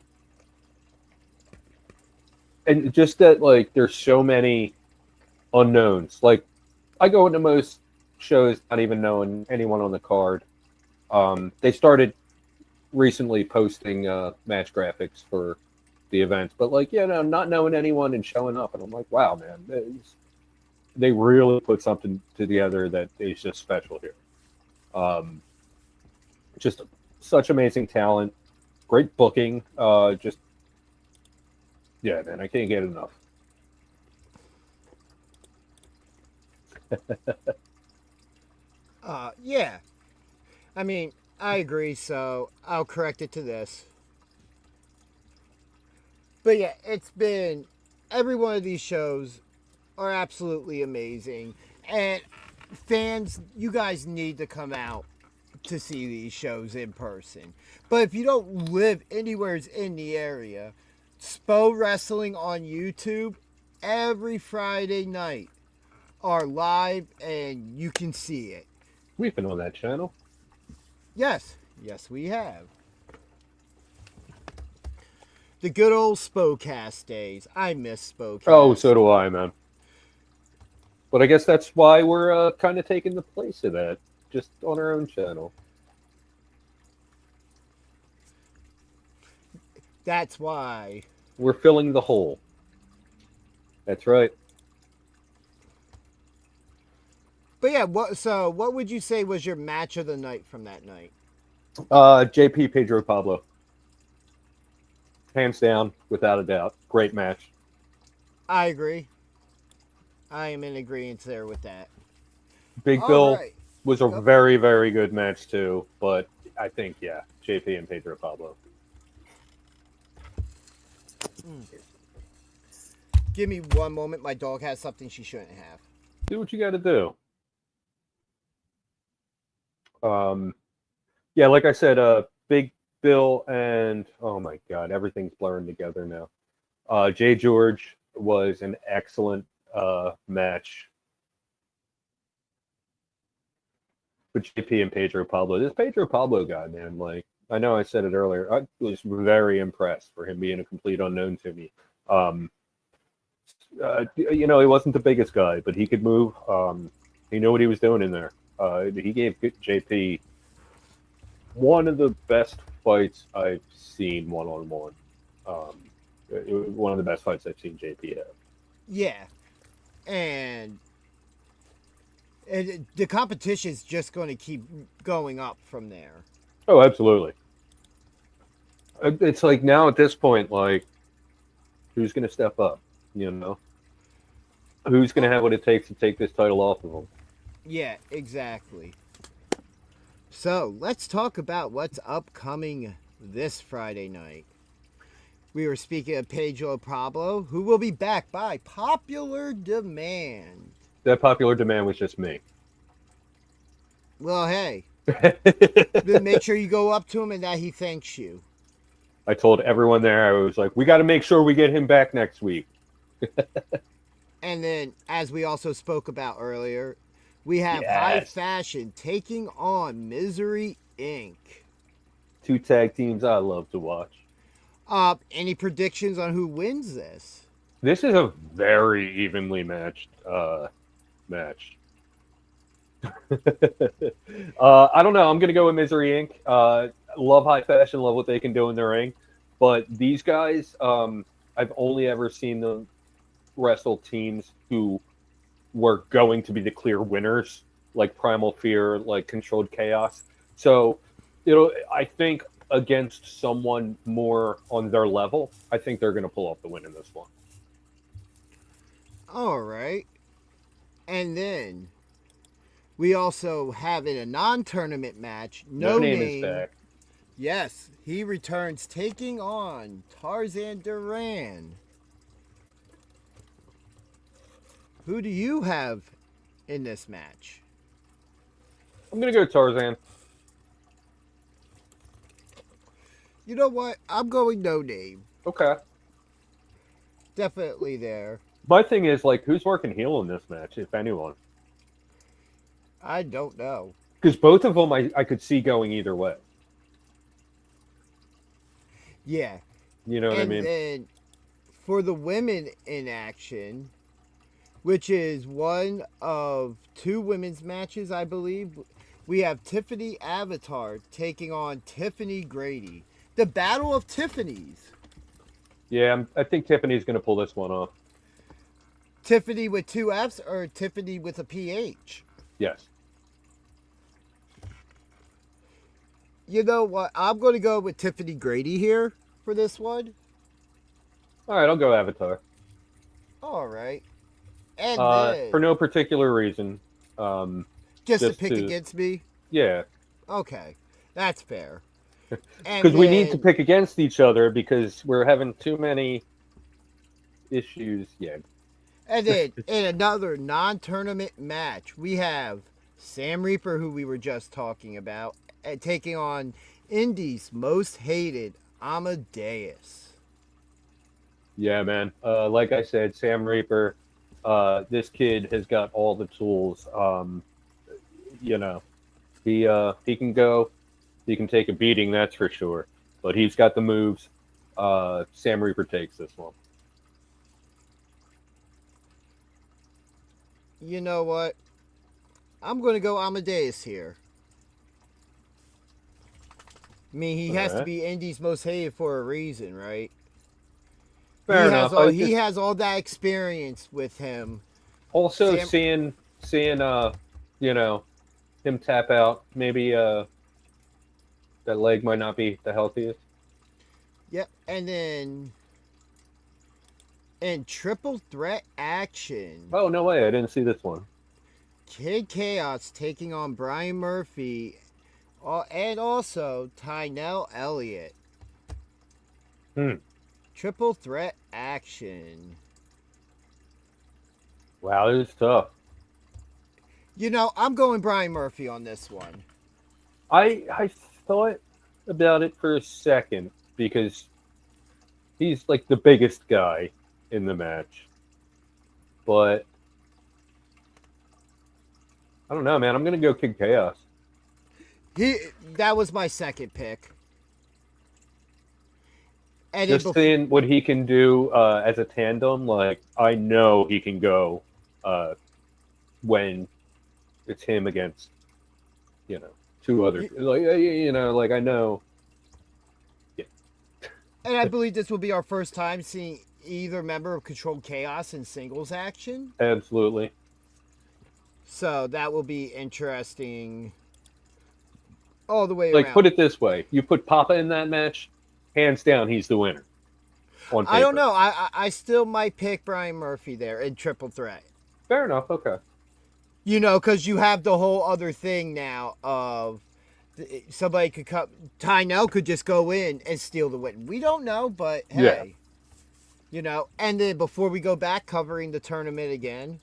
and just that, like, there's so many unknowns. Like, I go into most shows not even knowing anyone on the card. They started recently posting match graphics for the events, but like, you know, not knowing anyone and showing up, and I'm like, wow, man, they really put something together that is just special here. Just such amazing talent, great booking. Just, yeah, man, I can't get enough. Yeah. I mean, I agree, so I'll correct it to this. But yeah, it's been, every one of these shows are absolutely amazing. And fans, you guys need to come out to see these shows in person. But if you don't live anywhere in the area, Spo Wrestling on YouTube every Friday night are live and you can see it. We've been on that channel. Yes, we have. The good old Spocast days. I miss Spocast. Oh, so do I, man. But I guess that's why we're kind of taking the place of that, just on our own channel. That's why. We're filling the hole. That's right. But yeah, what would you say was your match of the night from that night? JP Pedro Pablo. Hands down, without a doubt. Great match. I agree. I am in agreement there with that. Big All Bill right. was a very, very good match too, but I think, yeah, JP and Pedro Pablo. Give me one moment. My dog has something she shouldn't have. Do what you got to do. Yeah, like I said, Big Bill and, oh my God, everything's blurring together now. Jay George was an excellent match. But JP and Pedro Pablo, this Pedro Pablo guy, man, like, I know I said it earlier, I was very impressed for him being a complete unknown to me. You know, he wasn't the biggest guy, but he could move. He knew what he was doing in there. He gave JP one of the best fights I've seen one-on-one. One of the best fights I've seen JP have. Yeah. And The competition is just going to keep going up from there. Oh, absolutely. It's like now at this point, like, who's going to step up? You know, who's going to have what it takes to take this title off of them? Yeah, exactly. So let's talk about what's upcoming this Friday night. We were speaking of Pedro Pablo, who will be back by popular demand. That popular demand was just me. Well, hey, make sure you go up to him and that he thanks you. I told everyone there, I was like, we got to make sure we get him back next week. And then, as we also spoke about earlier, we have High Fashion taking on Misery Inc. 2 tag teams I love to watch. Any predictions on who wins this? This is a very evenly matched match. I don't know. I'm going to go with Misery Inc. Love High Fashion, love what they can do in the ring. But these guys, I've only ever seen them wrestle teams who were going to be the clear winners, like Primal Fear, like Controlled Chaos. So, I think against someone more on their level, I think they're going to pull off the win in this one. All right. And then we also have in a non-tournament match, No Name is back. Yes, he returns taking on Tarzan Duran. Who do you have in this match? I'm going to go Tarzan. You know what? I'm going No Name. Okay. Definitely there. My thing is, like, who's working heel in this match, if anyone? I don't know. Because both of them I could see going either way. Yeah. You know what I mean? And then for the women in action, which is one of 2 women's matches, I believe, we have Tiffany Avatar taking on Tiffany Grady. The Battle of Tiffany's. Yeah, I think Tiffany's going to pull this one off. Tiffany with 2 F's or Tiffany with a PH? Yes. You know what? I'm going to go with Tiffany Grady here for this one. All right, I'll go Avatar. All right. And then, for no particular reason. just to pick against me? Yeah. Okay. That's fair. Because we need to pick against each other because we're having too many issues. Yeah. And then in another non-tournament match, we have Sam Reaper, who we were just talking about, taking on Indy's most hated, Amadeus. Yeah, man. Like I said, Sam Reaper, this kid has got all the tools. He can go. He can take a beating, that's for sure. But he's got the moves. Sam Reaper takes this one. You know what? I'm going to go Amadeus here. I mean, he has to be Indy's most hated for a reason, right? Fair enough. He has all that experience with him. Also, seeing him tap out, maybe that leg might not be the healthiest. Yep, and then in triple threat action. Oh, no way. I didn't see this one. Kid Chaos taking on Brian Murphy and also Tynell Elliott. Triple threat action. Wow, this is tough. You know, I'm going Brian Murphy on this one. I thought about it for a second because he's like the biggest guy in the match. But I don't know, man. I'm going to go Kid Chaos. That was my second pick. And just seeing what he can do as a tandem, like, I know he can go when it's him against, 2 other, I know. Yeah. And I believe this will be our first time seeing either member of Controlled Chaos in singles action. Absolutely. So that will be interesting all the way Like, around. put it this way: you put Papa in that match, hands down, he's the winner. On paper. I don't know. I still might pick Brian Murphy there in triple threat. Fair enough. Okay. You know, because you have the whole other thing now of somebody could come. Tynell could just go in and steal the win. We don't know, but hey. Yeah. You know, and then before we go back covering the tournament again,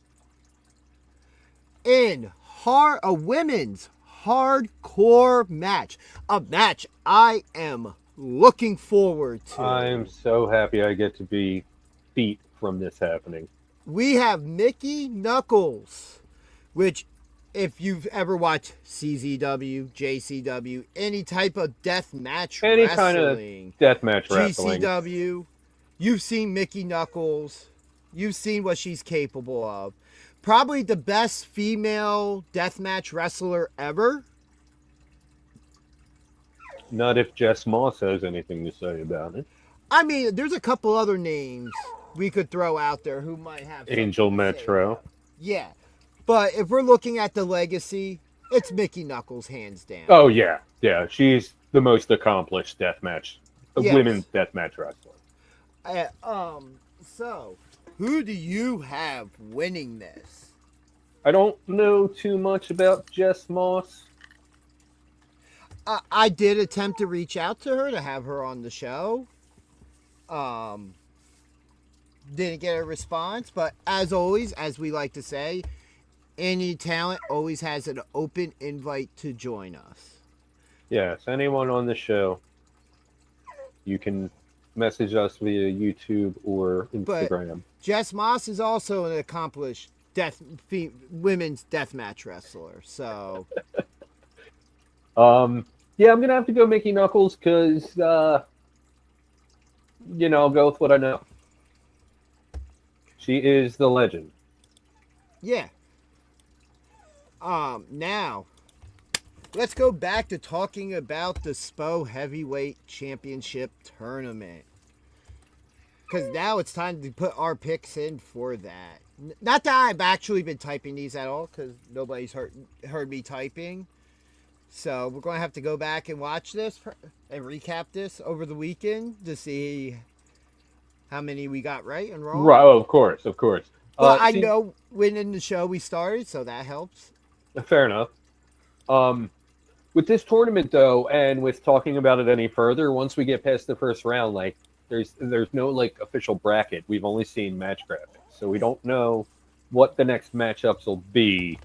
in a women's hardcore match, a match I am looking forward to. I'm so happy I get to be feet from this happening. We have Mickey Knuckles, which, if you've ever watched CZW, JCW, any type of death match Any wrestling, kind of deathmatch wrestling. GCW, you've seen Mickey Knuckles. You've seen what she's capable of. Probably the best female deathmatch wrestler ever. Not if Jess Moss has anything to say about it. I mean, there's a couple other names we could throw out there who might have Angel something to say Metro. about it. Yeah. But if we're looking at the legacy, it's Mickey Knuckles, hands down. Oh, yeah. Yeah, she's the most accomplished deathmatch, Yes. women's deathmatch wrestler. So, who do you have winning this? I don't know too much about Jess Moss. I did attempt to reach out to her to have her on the show. Didn't get a response, but as always, as we like to say, any talent always has an open invite to join us. Yes, anyone on the show, you can message us via YouTube or Instagram. Jess Moss is also an accomplished women's deathmatch wrestler. So, yeah, I'm gonna have to go Mickey Knuckles because, I'll go with what I know. She is the legend. yeah. Now, let's go back to talking about the SPO Heavyweight Championship Tournament. Because now it's time to put our picks in for that. Not that I've actually been typing these at all, because nobody's heard me typing. So we're going to have to go back and watch this and recap this over the weekend to see how many we got right and wrong. Right, of course. Well, I know when in the show we started, so that helps. Fair enough. With this tournament, though, and with talking about it any further, once we get past the first round, like there's no official bracket. We've only seen match graphics, so we don't know what the next matchups will be.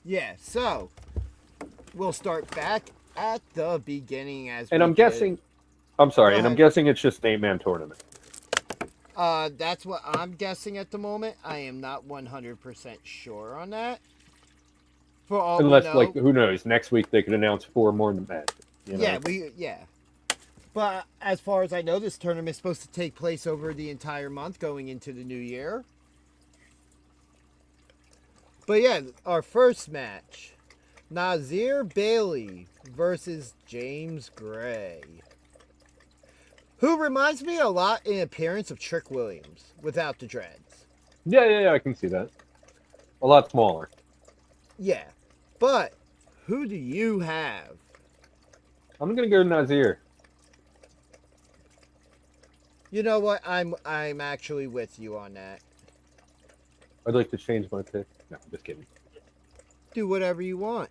Yeah, so we'll start back at the beginning I'm guessing it's just an 8-man tournament. That's what I'm guessing at the moment. I am not 100% sure on that. For all Unless, we know, who knows? Next week they could announce 4 more matches. Yeah. But as far as I know, this tournament is supposed to take place over the entire month going into the new year. But yeah, our first match, Nazir Bailey versus James Gray. Who reminds me a lot in appearance of Trick Williams without the dreads. Yeah, I can see that. A lot smaller. Yeah. But who do you have? I'm gonna go Nazir. You know what? I'm actually with you on that. I'd like to change my pick. No, just kidding. Do whatever you want.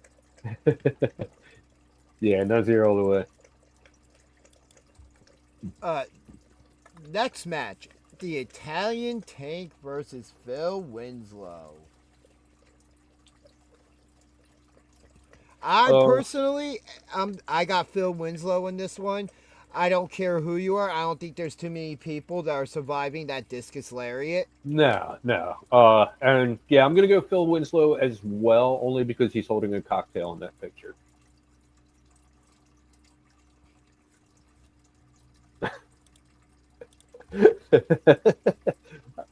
Yeah, Nazir all the way. Next match, the Italian Tank versus Phil Winslow. Personally, I got Phil Winslow in this one. I don't care who you are. I don't think there's too many people that are surviving that discus lariat. No. And yeah, I'm gonna go Phil Winslow as well, only because he's holding a cocktail in that picture.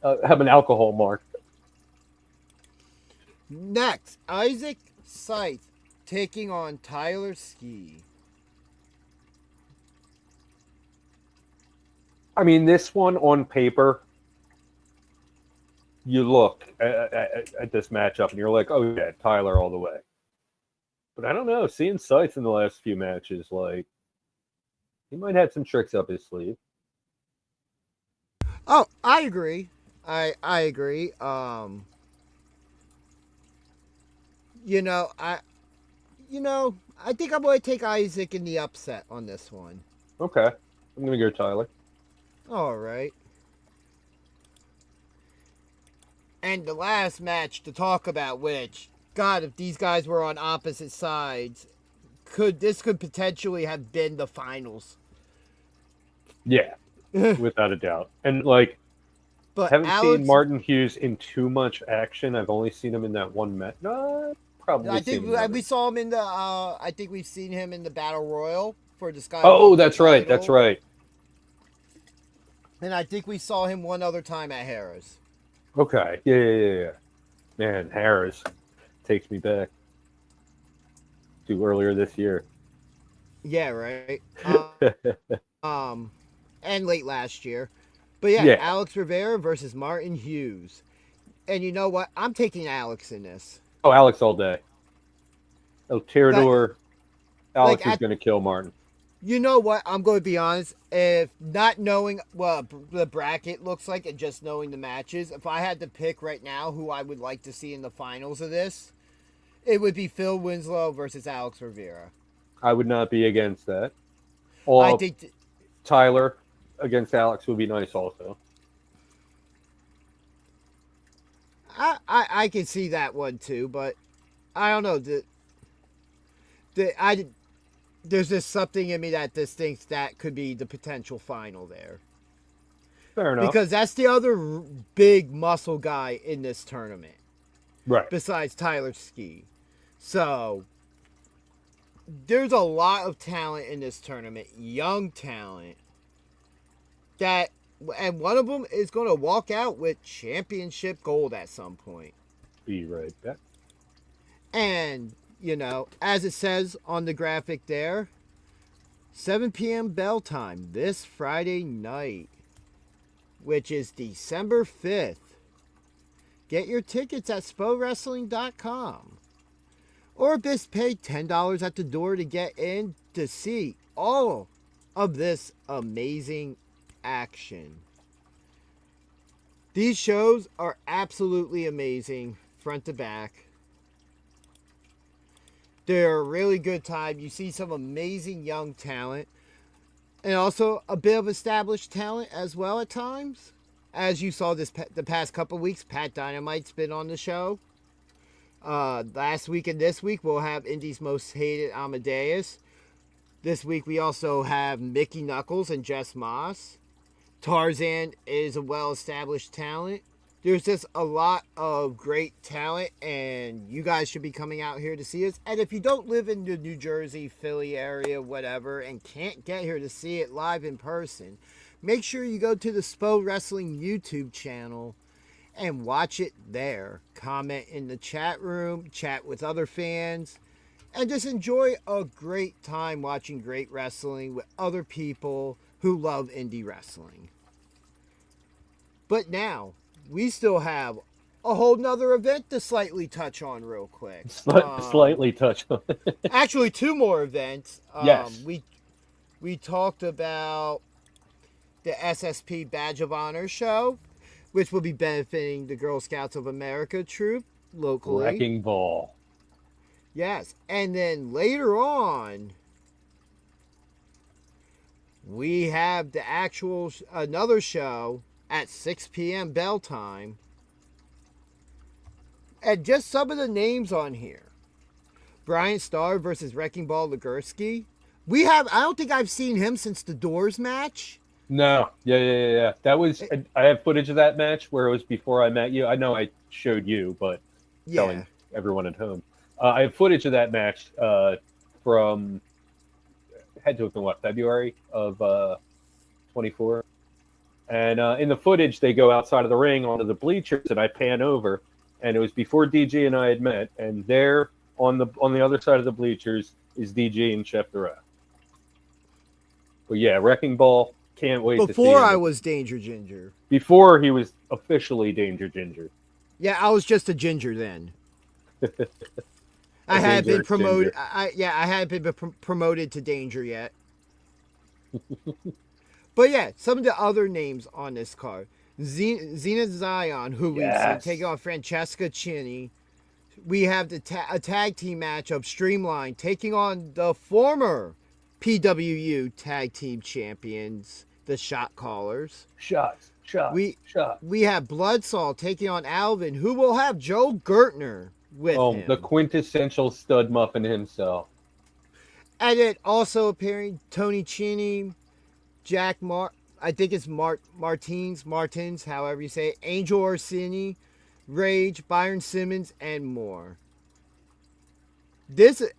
Have an alcohol mark. Next, Isaac Scythe taking on Tyler Ski. I mean, this one on paper, you look at this matchup and you're like, oh yeah, Tyler all the way. But I don't know. Seeing Scythe in the last few matches, like he might have some tricks up his sleeve. Oh, I agree. I agree. You know, I think I'm going to take Isaac in the upset on this one. Okay, I'm gonna go Tyler. All right. And the last match to talk about, which, God, if these guys were on opposite sides, could potentially have been the finals. Yeah, without a doubt. And like, But haven't Alex, seen Martin Hughes in too much action. I've only seen him in that one match. No, probably. I think seen him we saw him in the. I think we've seen him in the Battle Royal for the Sky. Oh, that's right. That's right. And I think we saw him one other time at Harris. Okay. Yeah. Man, Harris takes me back to earlier this year. Yeah, right. And late last year. But yeah, Alex Rivera versus Martin Hughes. And you know what? I'm taking Alex in this. Oh, Alex all day. El Tirador. Alex is going to kill Martin. You know what? I'm going to be honest. If not knowing what the bracket looks like and just knowing the matches, if I had to pick right now who I would like to see in the finals of this, it would be Phil Winslow versus Alex Rivera. I would not be against that. I think Tyler against Alex would be nice also. I can see that one too, but I don't know. There's just something in me that just thinks that could be the potential final there. Fair enough. Because that's the other big muscle guy in this tournament. Right. Besides Tyler Ski. So, there's a lot of talent in this tournament. Young talent. And one of them is going to walk out with championship gold at some point. Be right back. And, you know, as it says on the graphic there, 7 p.m. bell time this Friday night, which is December 5th. Get your tickets at spowrestling.com. Or just pay $10 at the door to get in to see all of this amazing action. These shows are absolutely amazing, front to back. They're a really good time. You see some amazing young talent. And also a bit of established talent as well at times. As you saw the past couple of weeks, Pat Dynamite's been on the show. Last week and this week, we'll have Indy's Most Hated Amadeus. This week, we also have Mickey Knuckles and Jess Moss. Tarzan is a well-established talent. There's just a lot of great talent, and you guys should be coming out here to see us. And if you don't live in the New Jersey, Philly area, whatever, and can't get here to see it live in person, make sure you go to the SPO Wrestling YouTube channel and watch it there. Comment in the chat room, chat with other fans, and just enjoy a great time watching great wrestling with other people who love indie wrestling. But now, we still have a whole nother event to slightly touch on real quick. Slightly touch on. Actually, two more events. Yes. We talked about the SSP Badge of Honor show, which will be benefiting the Girl Scouts of America troop locally. Wrecking Ball. Yes. And then later on, we have the actual another show at 6 p.m. bell time. And just some of the names on here. Brian Starr versus Wrecking Ball Legursky. I don't think I've seen him since the Doors match. No. Yeah. That was, I have footage of that match where it was before I met you. I know I showed you, but telling everyone at home. I have footage of that match from, had to have been February of 24. And in the footage, they go outside of the ring onto the bleachers, and I pan over, and it was before DG and I had met, and there on the other side of the bleachers is DG and Chef Durrell. But yeah, Wrecking Ball can't wait to see Before him. I was Danger Ginger. Before he was officially Danger Ginger. Yeah, I was just a ginger then. I A had been dangerous promoted. ginger. I hadn't been promoted to Danger yet. But yeah, some of the other names on this card: Xena Zion, who we've seen Yes. taking on Francesca Chinny. We have the a tag team match of Streamline taking on the former PWU tag team champions, the Shot Callers. Shots. We have Bloodsaw taking on Alvin, who will have Joe Gertner with him. The quintessential stud muffin himself. And then also appearing Tony Chinny, I think it's Martins, however you say it, Angel Orsini, Rage, Byron Simmons, and more. This is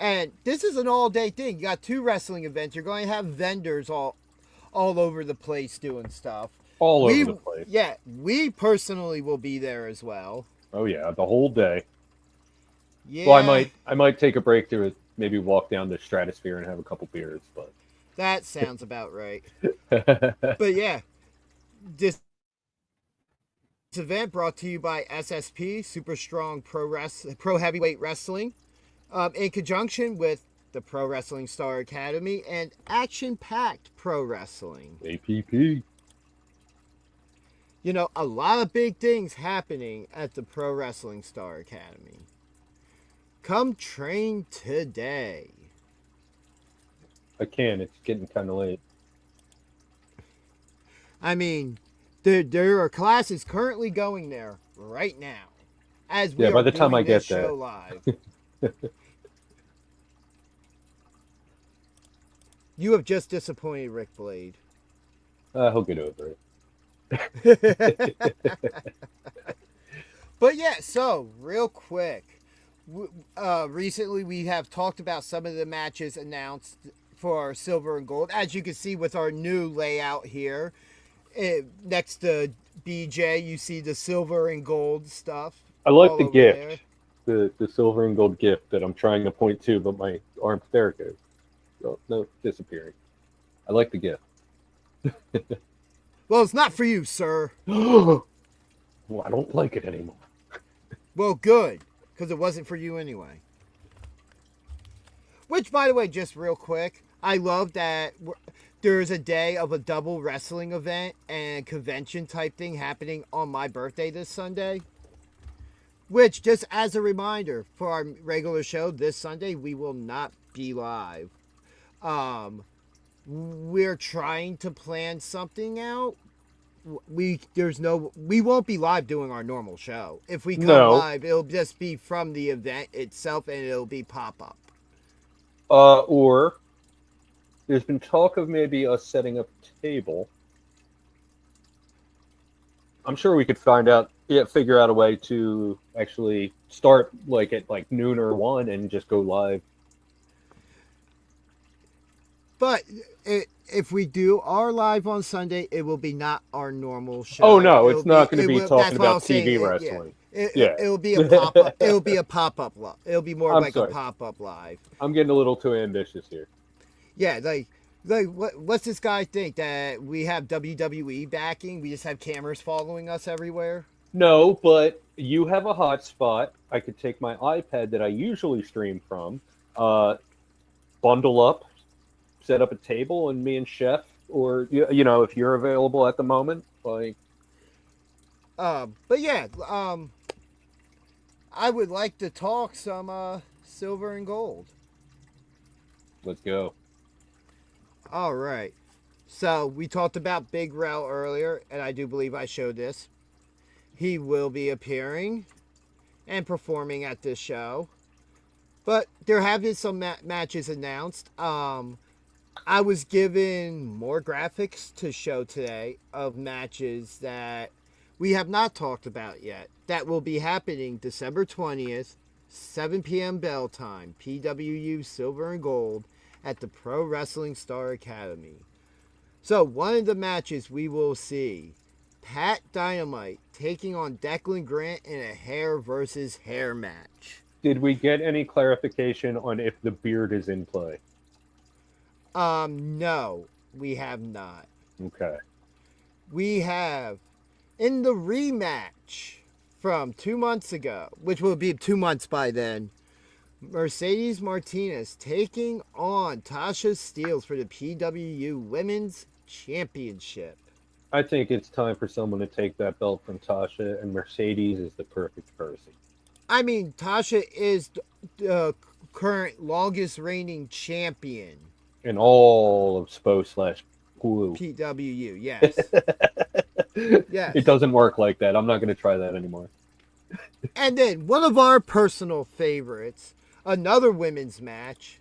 an all-day thing. You got 2 wrestling events. You're going to have vendors all over the place doing stuff. All over the place. Yeah, we personally will be there as well. Oh yeah, the whole day. Yeah. Well, I might take a break to maybe walk down to Stratosphere and have a couple beers, but that sounds about right. But yeah, this event brought to you by SSP, Super Strong Pro Heavyweight Wrestling, in conjunction with the Pro Wrestling Star Academy and Action Packed Pro Wrestling. APP. You know, a lot of big things happening at the Pro Wrestling Star Academy. Come train today. I can. It's getting kind of late. I mean, there are classes currently going there right now. As we by the time I get there. show live. You have just disappointed Rick Blade. He'll get over it. But yeah, so real quick, recently we have talked about some of the matches announced for Silver and Gold. As you can see with our new layout here, next to BJ, you see the Silver and Gold stuff. I like the over gift, there. the silver and gold gift that I'm trying to point to, but my arm, there it goes. Oh, no, disappearing. I like the gift. Well, it's not for you, sir. Well, I don't like it anymore. Well, good, because it wasn't for you anyway. Which, by the way, just real quick, I love that there's a day of a double wrestling event and convention type thing happening on my birthday this Sunday. Which, just as a reminder, for our regular show this Sunday, we will not be live. We're trying to plan something out. We won't be live doing our normal show. If we come live, it'll just be from the event itself, and it'll be pop-up. Or there's been talk of maybe us setting up a table. I'm sure we could figure out a way to actually start at noon or 1 and just go live. But if we do our live on Sunday, it will be not our normal show. Oh no, it's not going to be talking about TV wrestling. It'll be a pop-up. It'll be a pop-up. It'll be more like a pop-up live. I'm getting a little too ambitious here. Yeah, what's this guy think that we have WWE backing? We just have cameras following us everywhere? No, but you have a hotspot. I could take my iPad that I usually stream from, bundle up, set up a table, and me and Chef, or if you're available at the moment, like. But yeah, I would like to talk some Silver and Gold. Let's go. All right. So we talked about Big Rel earlier, and I do believe I showed this. He will be appearing and performing at this show. But there have been some matches announced. I was given more graphics to show today of matches that we have not talked about yet. That will be happening December 20th, 7 p.m. bell time, PWU Silver and Gold at the Pro Wrestling Star Academy. So one of the matches we will see, Pat Dynamite taking on Declan Grant in a hair versus hair match. Did we get any clarification on if the beard is in play? No, we have not. Okay. We have in the rematch from 2 months ago, which will be 2 months by then, Mercedes Martinez taking on Tasha Steelz for the PWU Women's Championship. I think it's time for someone to take that belt from Tasha, and Mercedes is the perfect person. I mean, Tasha is the current longest reigning champion. In all of SPO/Hulu. PWU, yes. Yes. It doesn't work like that. I'm not going to try that anymore. And then one of our personal favorites, another women's match.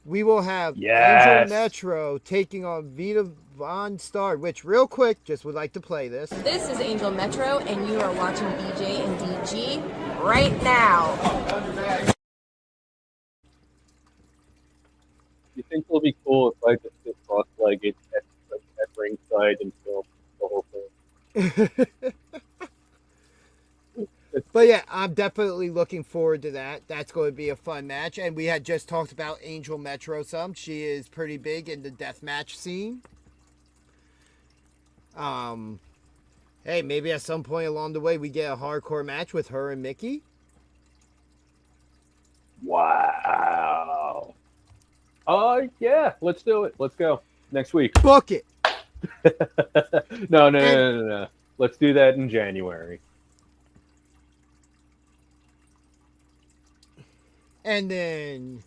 We will have Yes. Angel Metro taking on Vita Von Star, which real quick, just would like to play this. This is Angel Metro, and you are watching BJ and DG right now. You think it'll be cool if I just sit cross-legged at ringside and film the whole thing? But yeah, I'm definitely looking forward to that. That's going to be a fun match. And we had just talked about Angel Metro some. She is pretty big in the deathmatch scene. Hey, maybe at some point along the way we get a hardcore match with her and Mickey. Wow. Yeah, let's do it. Let's go. Next week. Book it. No. Let's do that in January. And then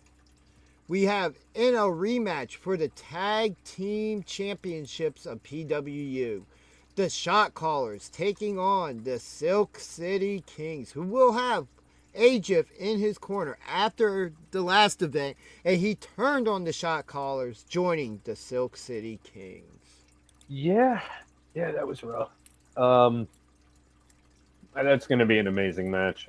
we have in a rematch for the Tag Team Championships of PWU. The Shot Callers taking on the Silk City Kings, who will have Ajif in his corner after the last event, and he turned on the Shot Callers, joining the Silk City Kings. Yeah, that was rough. That's going to be an amazing match.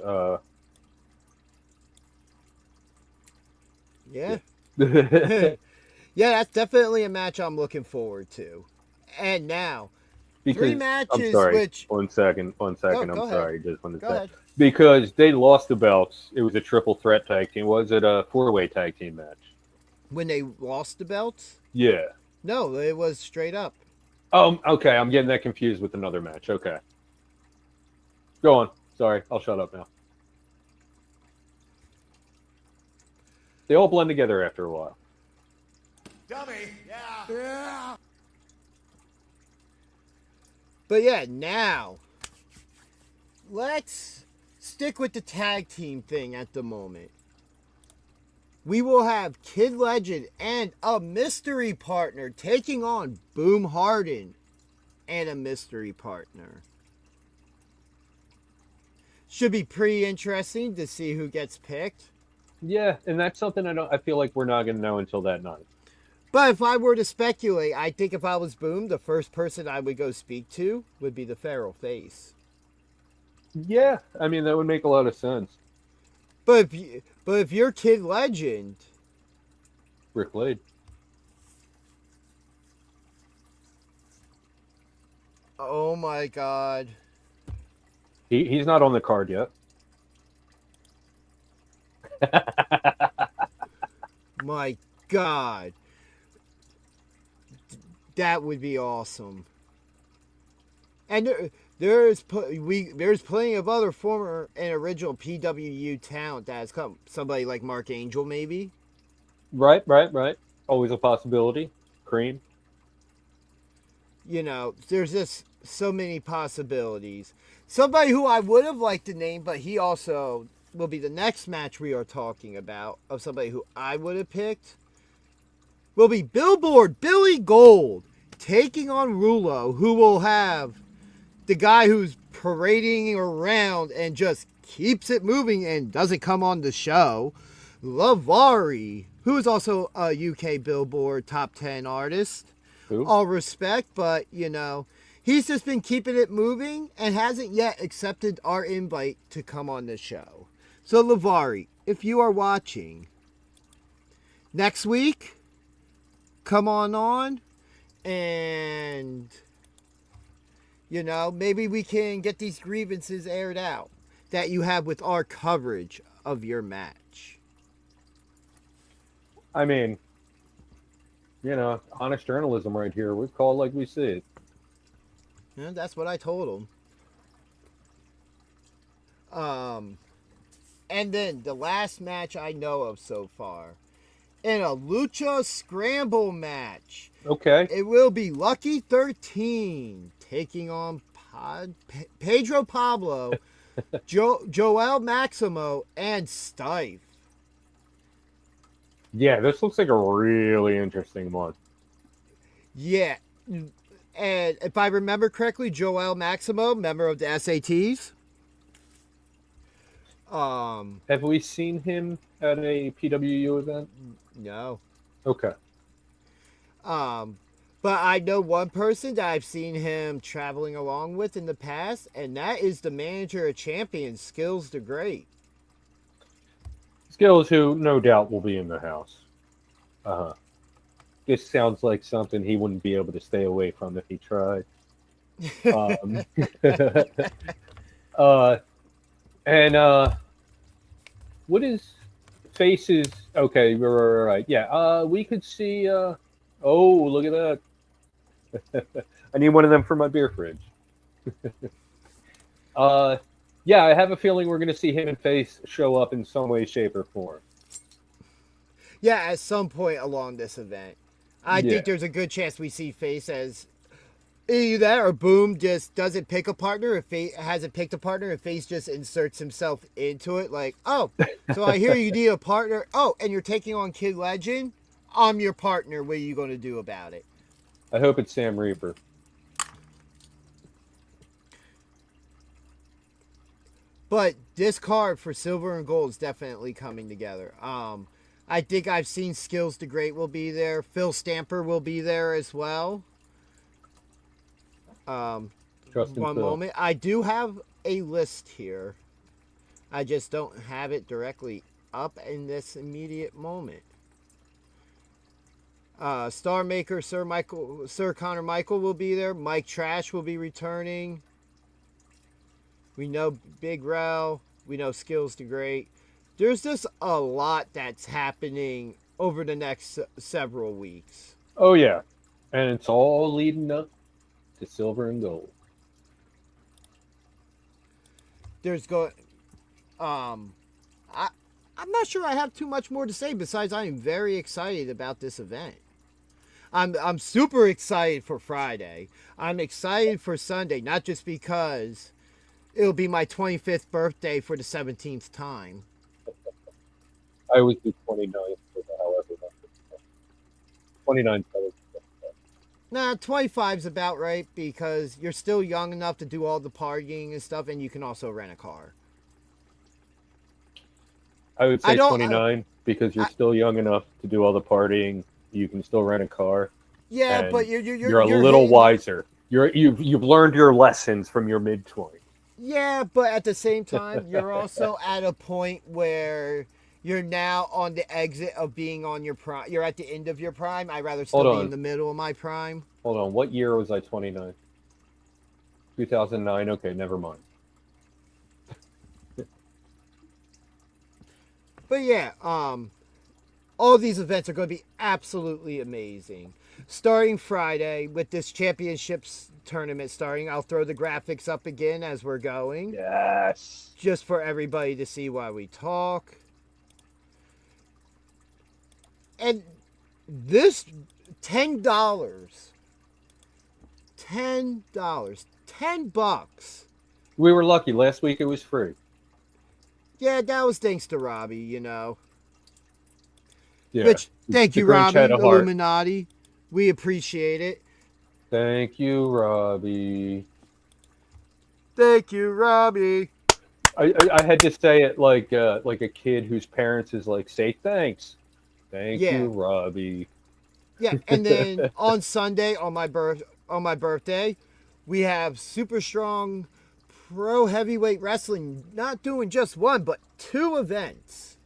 Yeah. Yeah, that's definitely a match I'm looking forward to. And now, three matches, I'm sorry. which... One second. Go I'm ahead. sorry. Just one Go second. ahead. Because they lost the belts. It was a triple threat tag team. Was it a 4-way tag team match? When they lost the belts? Yeah. No, it was straight up. Oh, okay. I'm getting that confused with another match. Okay. Go on. Sorry. I'll shut up now. They all blend together after a while. Dummy. Yeah. But yeah, now, let's stick with the tag team thing at the moment. We will have Kid Legend and a mystery partner taking on Boom Harden and a mystery partner. Should be pretty interesting to see who gets picked. Yeah, and that's something I feel like we're not going to know until that night. But if I were to speculate, I think if I was Boom, the first person I would go speak to would be the Feral Face. Yeah, I mean, that would make a lot of sense. But if you're Kid Legend, Rick Blade. oh my God. He's not on the card yet. My God. That would be awesome. And there's plenty of other former and original PWU talent that has come. Somebody like Mark Angel, maybe. Right. Always a possibility. Cream. You know, there's just so many possibilities. Somebody who I would have liked to name, but he also will be the next match we are talking about, of somebody who I would have picked, will be Billboard Billy Gold taking on Rulo, who will have the guy who's parading around and just keeps it moving and doesn't come on the show, Lavari, who is also a UK Billboard top 10 artist. Who? All respect, but, you know, he's just been keeping it moving and hasn't yet accepted our invite to come on the show. So, Lavari, if you are watching, next week, come on, and, you know, maybe we can get these grievances aired out that you have with our coverage of your match. I mean, honest journalism right here. We call it like we see it. Yeah, that's what I told him. And then the last match I know of so far, in a Lucha Scramble match, Okay. it will be Lucky 13 taking on Pedro Pablo, Joel Maximo, and Stife. Yeah, this looks like a really interesting one. Yeah. And if I remember correctly, Joel Maximo, member of the SATs. Have we seen him at a PWU event? No. Okay. But I know one person that I've seen him traveling along with in the past, and that is the manager of Champions, Skills the Great. Skills, who no doubt will be in the house. This sounds like something he wouldn't be able to stay away from if he tried. What is Faces? Okay, right. Yeah, we could see. Oh, look at that! I need one of them for my beer fridge. Yeah, I have a feeling we're going to see him and Face show up in some way, shape, or form. Yeah, at some point along this event. I think there's a good chance we see Face as either that or Boom just doesn't pick a partner. If Face hasn't picked a partner, and Face just inserts himself into it, like, oh, so I hear you need a partner. Oh, and you're taking on Kid Legend. I'm your partner. What are you going to do about it? I hope it's Sam Reaper. But this card for Silver and Gold is definitely coming together. I think I've seen Skills the Great will be there. Phil Stamper will be there as well. One moment. I do have a list here. I just don't have it directly up in this immediate moment. Star Maker Sir Connor Michael will be there. Mike Trash will be returning. We know Big Rel. We know Skills the Great. There's just a lot that's happening over the next several weeks. Oh yeah, and it's all leading up to Silver and Gold. I'm not sure I have too much more to say besides I am very excited about this event. I'm super excited for Friday. I'm excited for Sunday, not just because it'll be my 25th birthday for the 17th time. I always do 29th for the however. 29th. Nah, 25's about right because you're still young enough to do all the partying and stuff, and you can also rent a car. I would say 29 because you're still young enough to do all the partying. You can still rent a car. Yeah, but you're a little wiser. You've learned your lessons from your mid-20s. Yeah, but at the same time, you're also at a point where you're now on the exit of being on your prime. You're at the end of your prime. I'd rather still be in the middle of my prime. Hold on. What year was I 29? 2009. Okay, never mind. But yeah, all these events are going to be absolutely amazing. Starting Friday with this championships tournament starting. I'll throw the graphics up again as we're going. Yes. Just for everybody to see while we talk. And this $10. $10. We were lucky. Last week it was free. Yeah, that was thanks to Robbie, you know. Yeah. Which, thank you, Robbie, Illuminati. We appreciate it. Thank you, Robbie. Thank you, Robbie. I had to say it like a kid whose parents is like, say thanks. Thank you, Robbie. Yeah, and then on Sunday, on my birthday, we have Super Strong Pro Heavyweight Wrestling, not doing just one, but 2 events.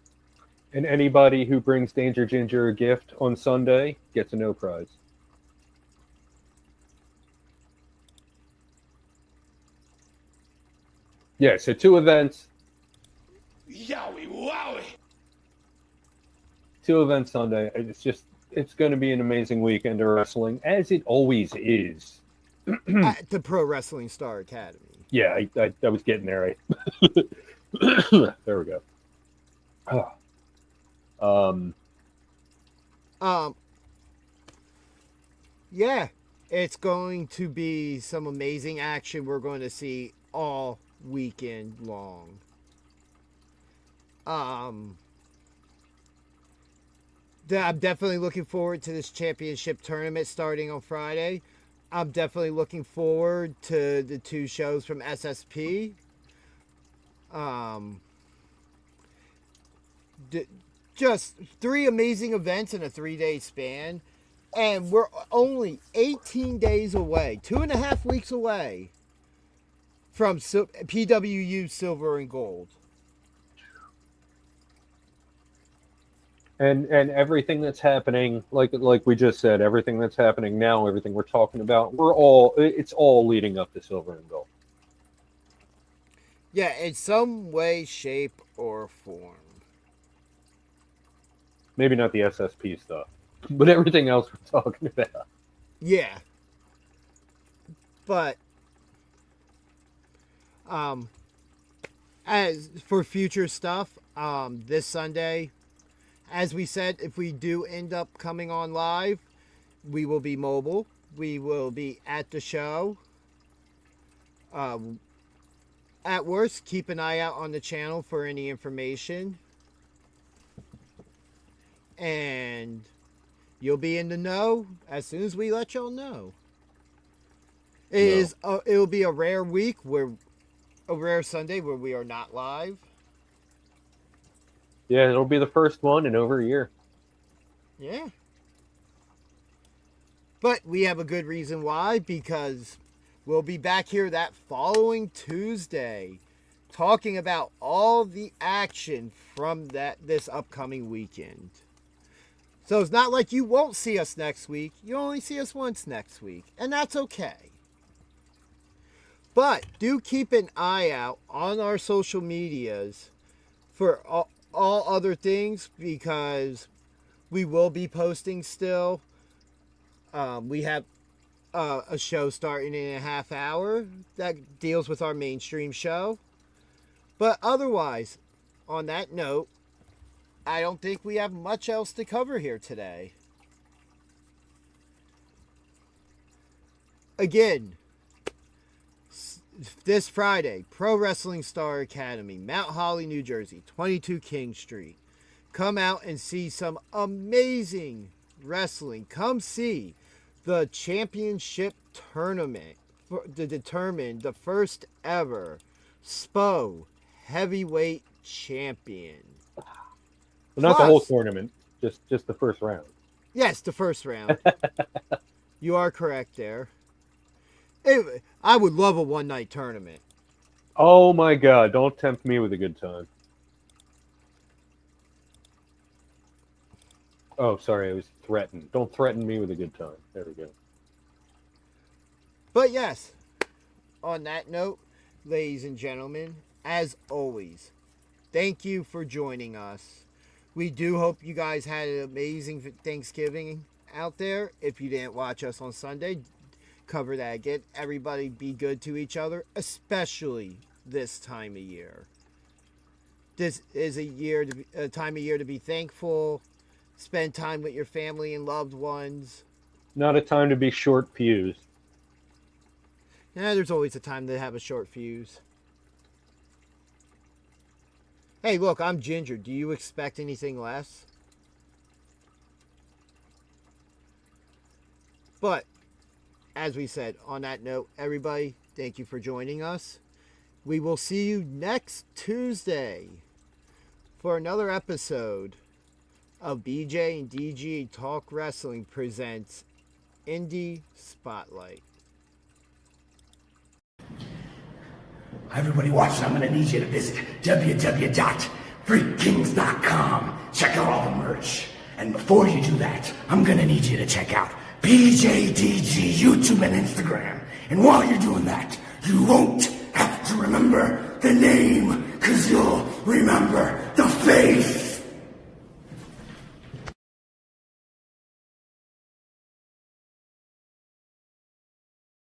And anybody who brings Danger Ginger a gift on Sunday gets a no prize. Yeah, so 2 events. Yowie wowie. 2 events Sunday. It's going to be an amazing weekend of wrestling, as it always is. At the Pro Wrestling Star Academy. Yeah, I was getting there. There we go. Yeah, it's going to be some amazing action we're going to see all weekend long. I'm definitely looking forward to this championship tournament starting on Friday. I'm definitely looking forward to the 2 shows from SSP. Just 3 amazing events in a 3-day span. And we're only 18 days away, 2.5 weeks away from PWU Silver and Gold. And everything that's happening, like we just said, everything that's happening now, everything we're talking about, it's all leading up to Silver and Gold. Yeah, in some way, shape, or form. Maybe not the SSP stuff, but everything else we're talking about. Yeah. But as for future stuff, this Sunday, as we said, if we do end up coming on live, we will be mobile. We will be at the show. At worst, keep an eye out on the channel for any information. And you'll be in the know as soon as we let y'all know. It'll be a rare week, a rare Sunday where we are not live. Yeah, it'll be the first one in over a year. Yeah. But we have a good reason why, because we'll be back here that following Tuesday talking about all the action from this upcoming weekend. So it's not like you won't see us next week. You only see us once next week, and that's okay. But do keep an eye out on our social medias for all other things, because we will be posting still. We have a show starting in a half hour that deals with our mainstream show. But otherwise, on that note, I don't think we have much else to cover here today. Again, this Friday, Pro Wrestling Star Academy, Mount Holly, New Jersey, 22 King Street. Come out and see some amazing wrestling. Come see the championship tournament to determine the first ever SPO heavyweight champion. Well, not the whole tournament, just the first round. Yes, the first round. You are correct there. I would love a one-night tournament. Oh my God, don't tempt me with a good time. Oh, sorry, I was threatened. Don't threaten me with a good time. There we go. But yes, on that note, ladies and gentlemen, as always, thank you for joining us. We do hope you guys had an amazing Thanksgiving out there. If you didn't watch us on Sunday, cover that again. Everybody be good to each other, especially this time of year. This is a time of year to be thankful, spend time with your family and loved ones. Not a time to be short fused. Yeah, there's always a time to have a short fuse. Hey, look, I'm Ginger. Do you expect anything less? But, as we said, on that note, everybody, thank you for joining us. We will see you next Tuesday for another episode of BJ and DG Talk Wrestling presents Indy Spotlight. Everybody watching, I'm going to need you to visit www.freakkings.com. Check out all the merch. And before you do that, I'm going to need you to check out BJDG YouTube and Instagram. And while you're doing that, you won't have to remember the name, because you'll remember the face.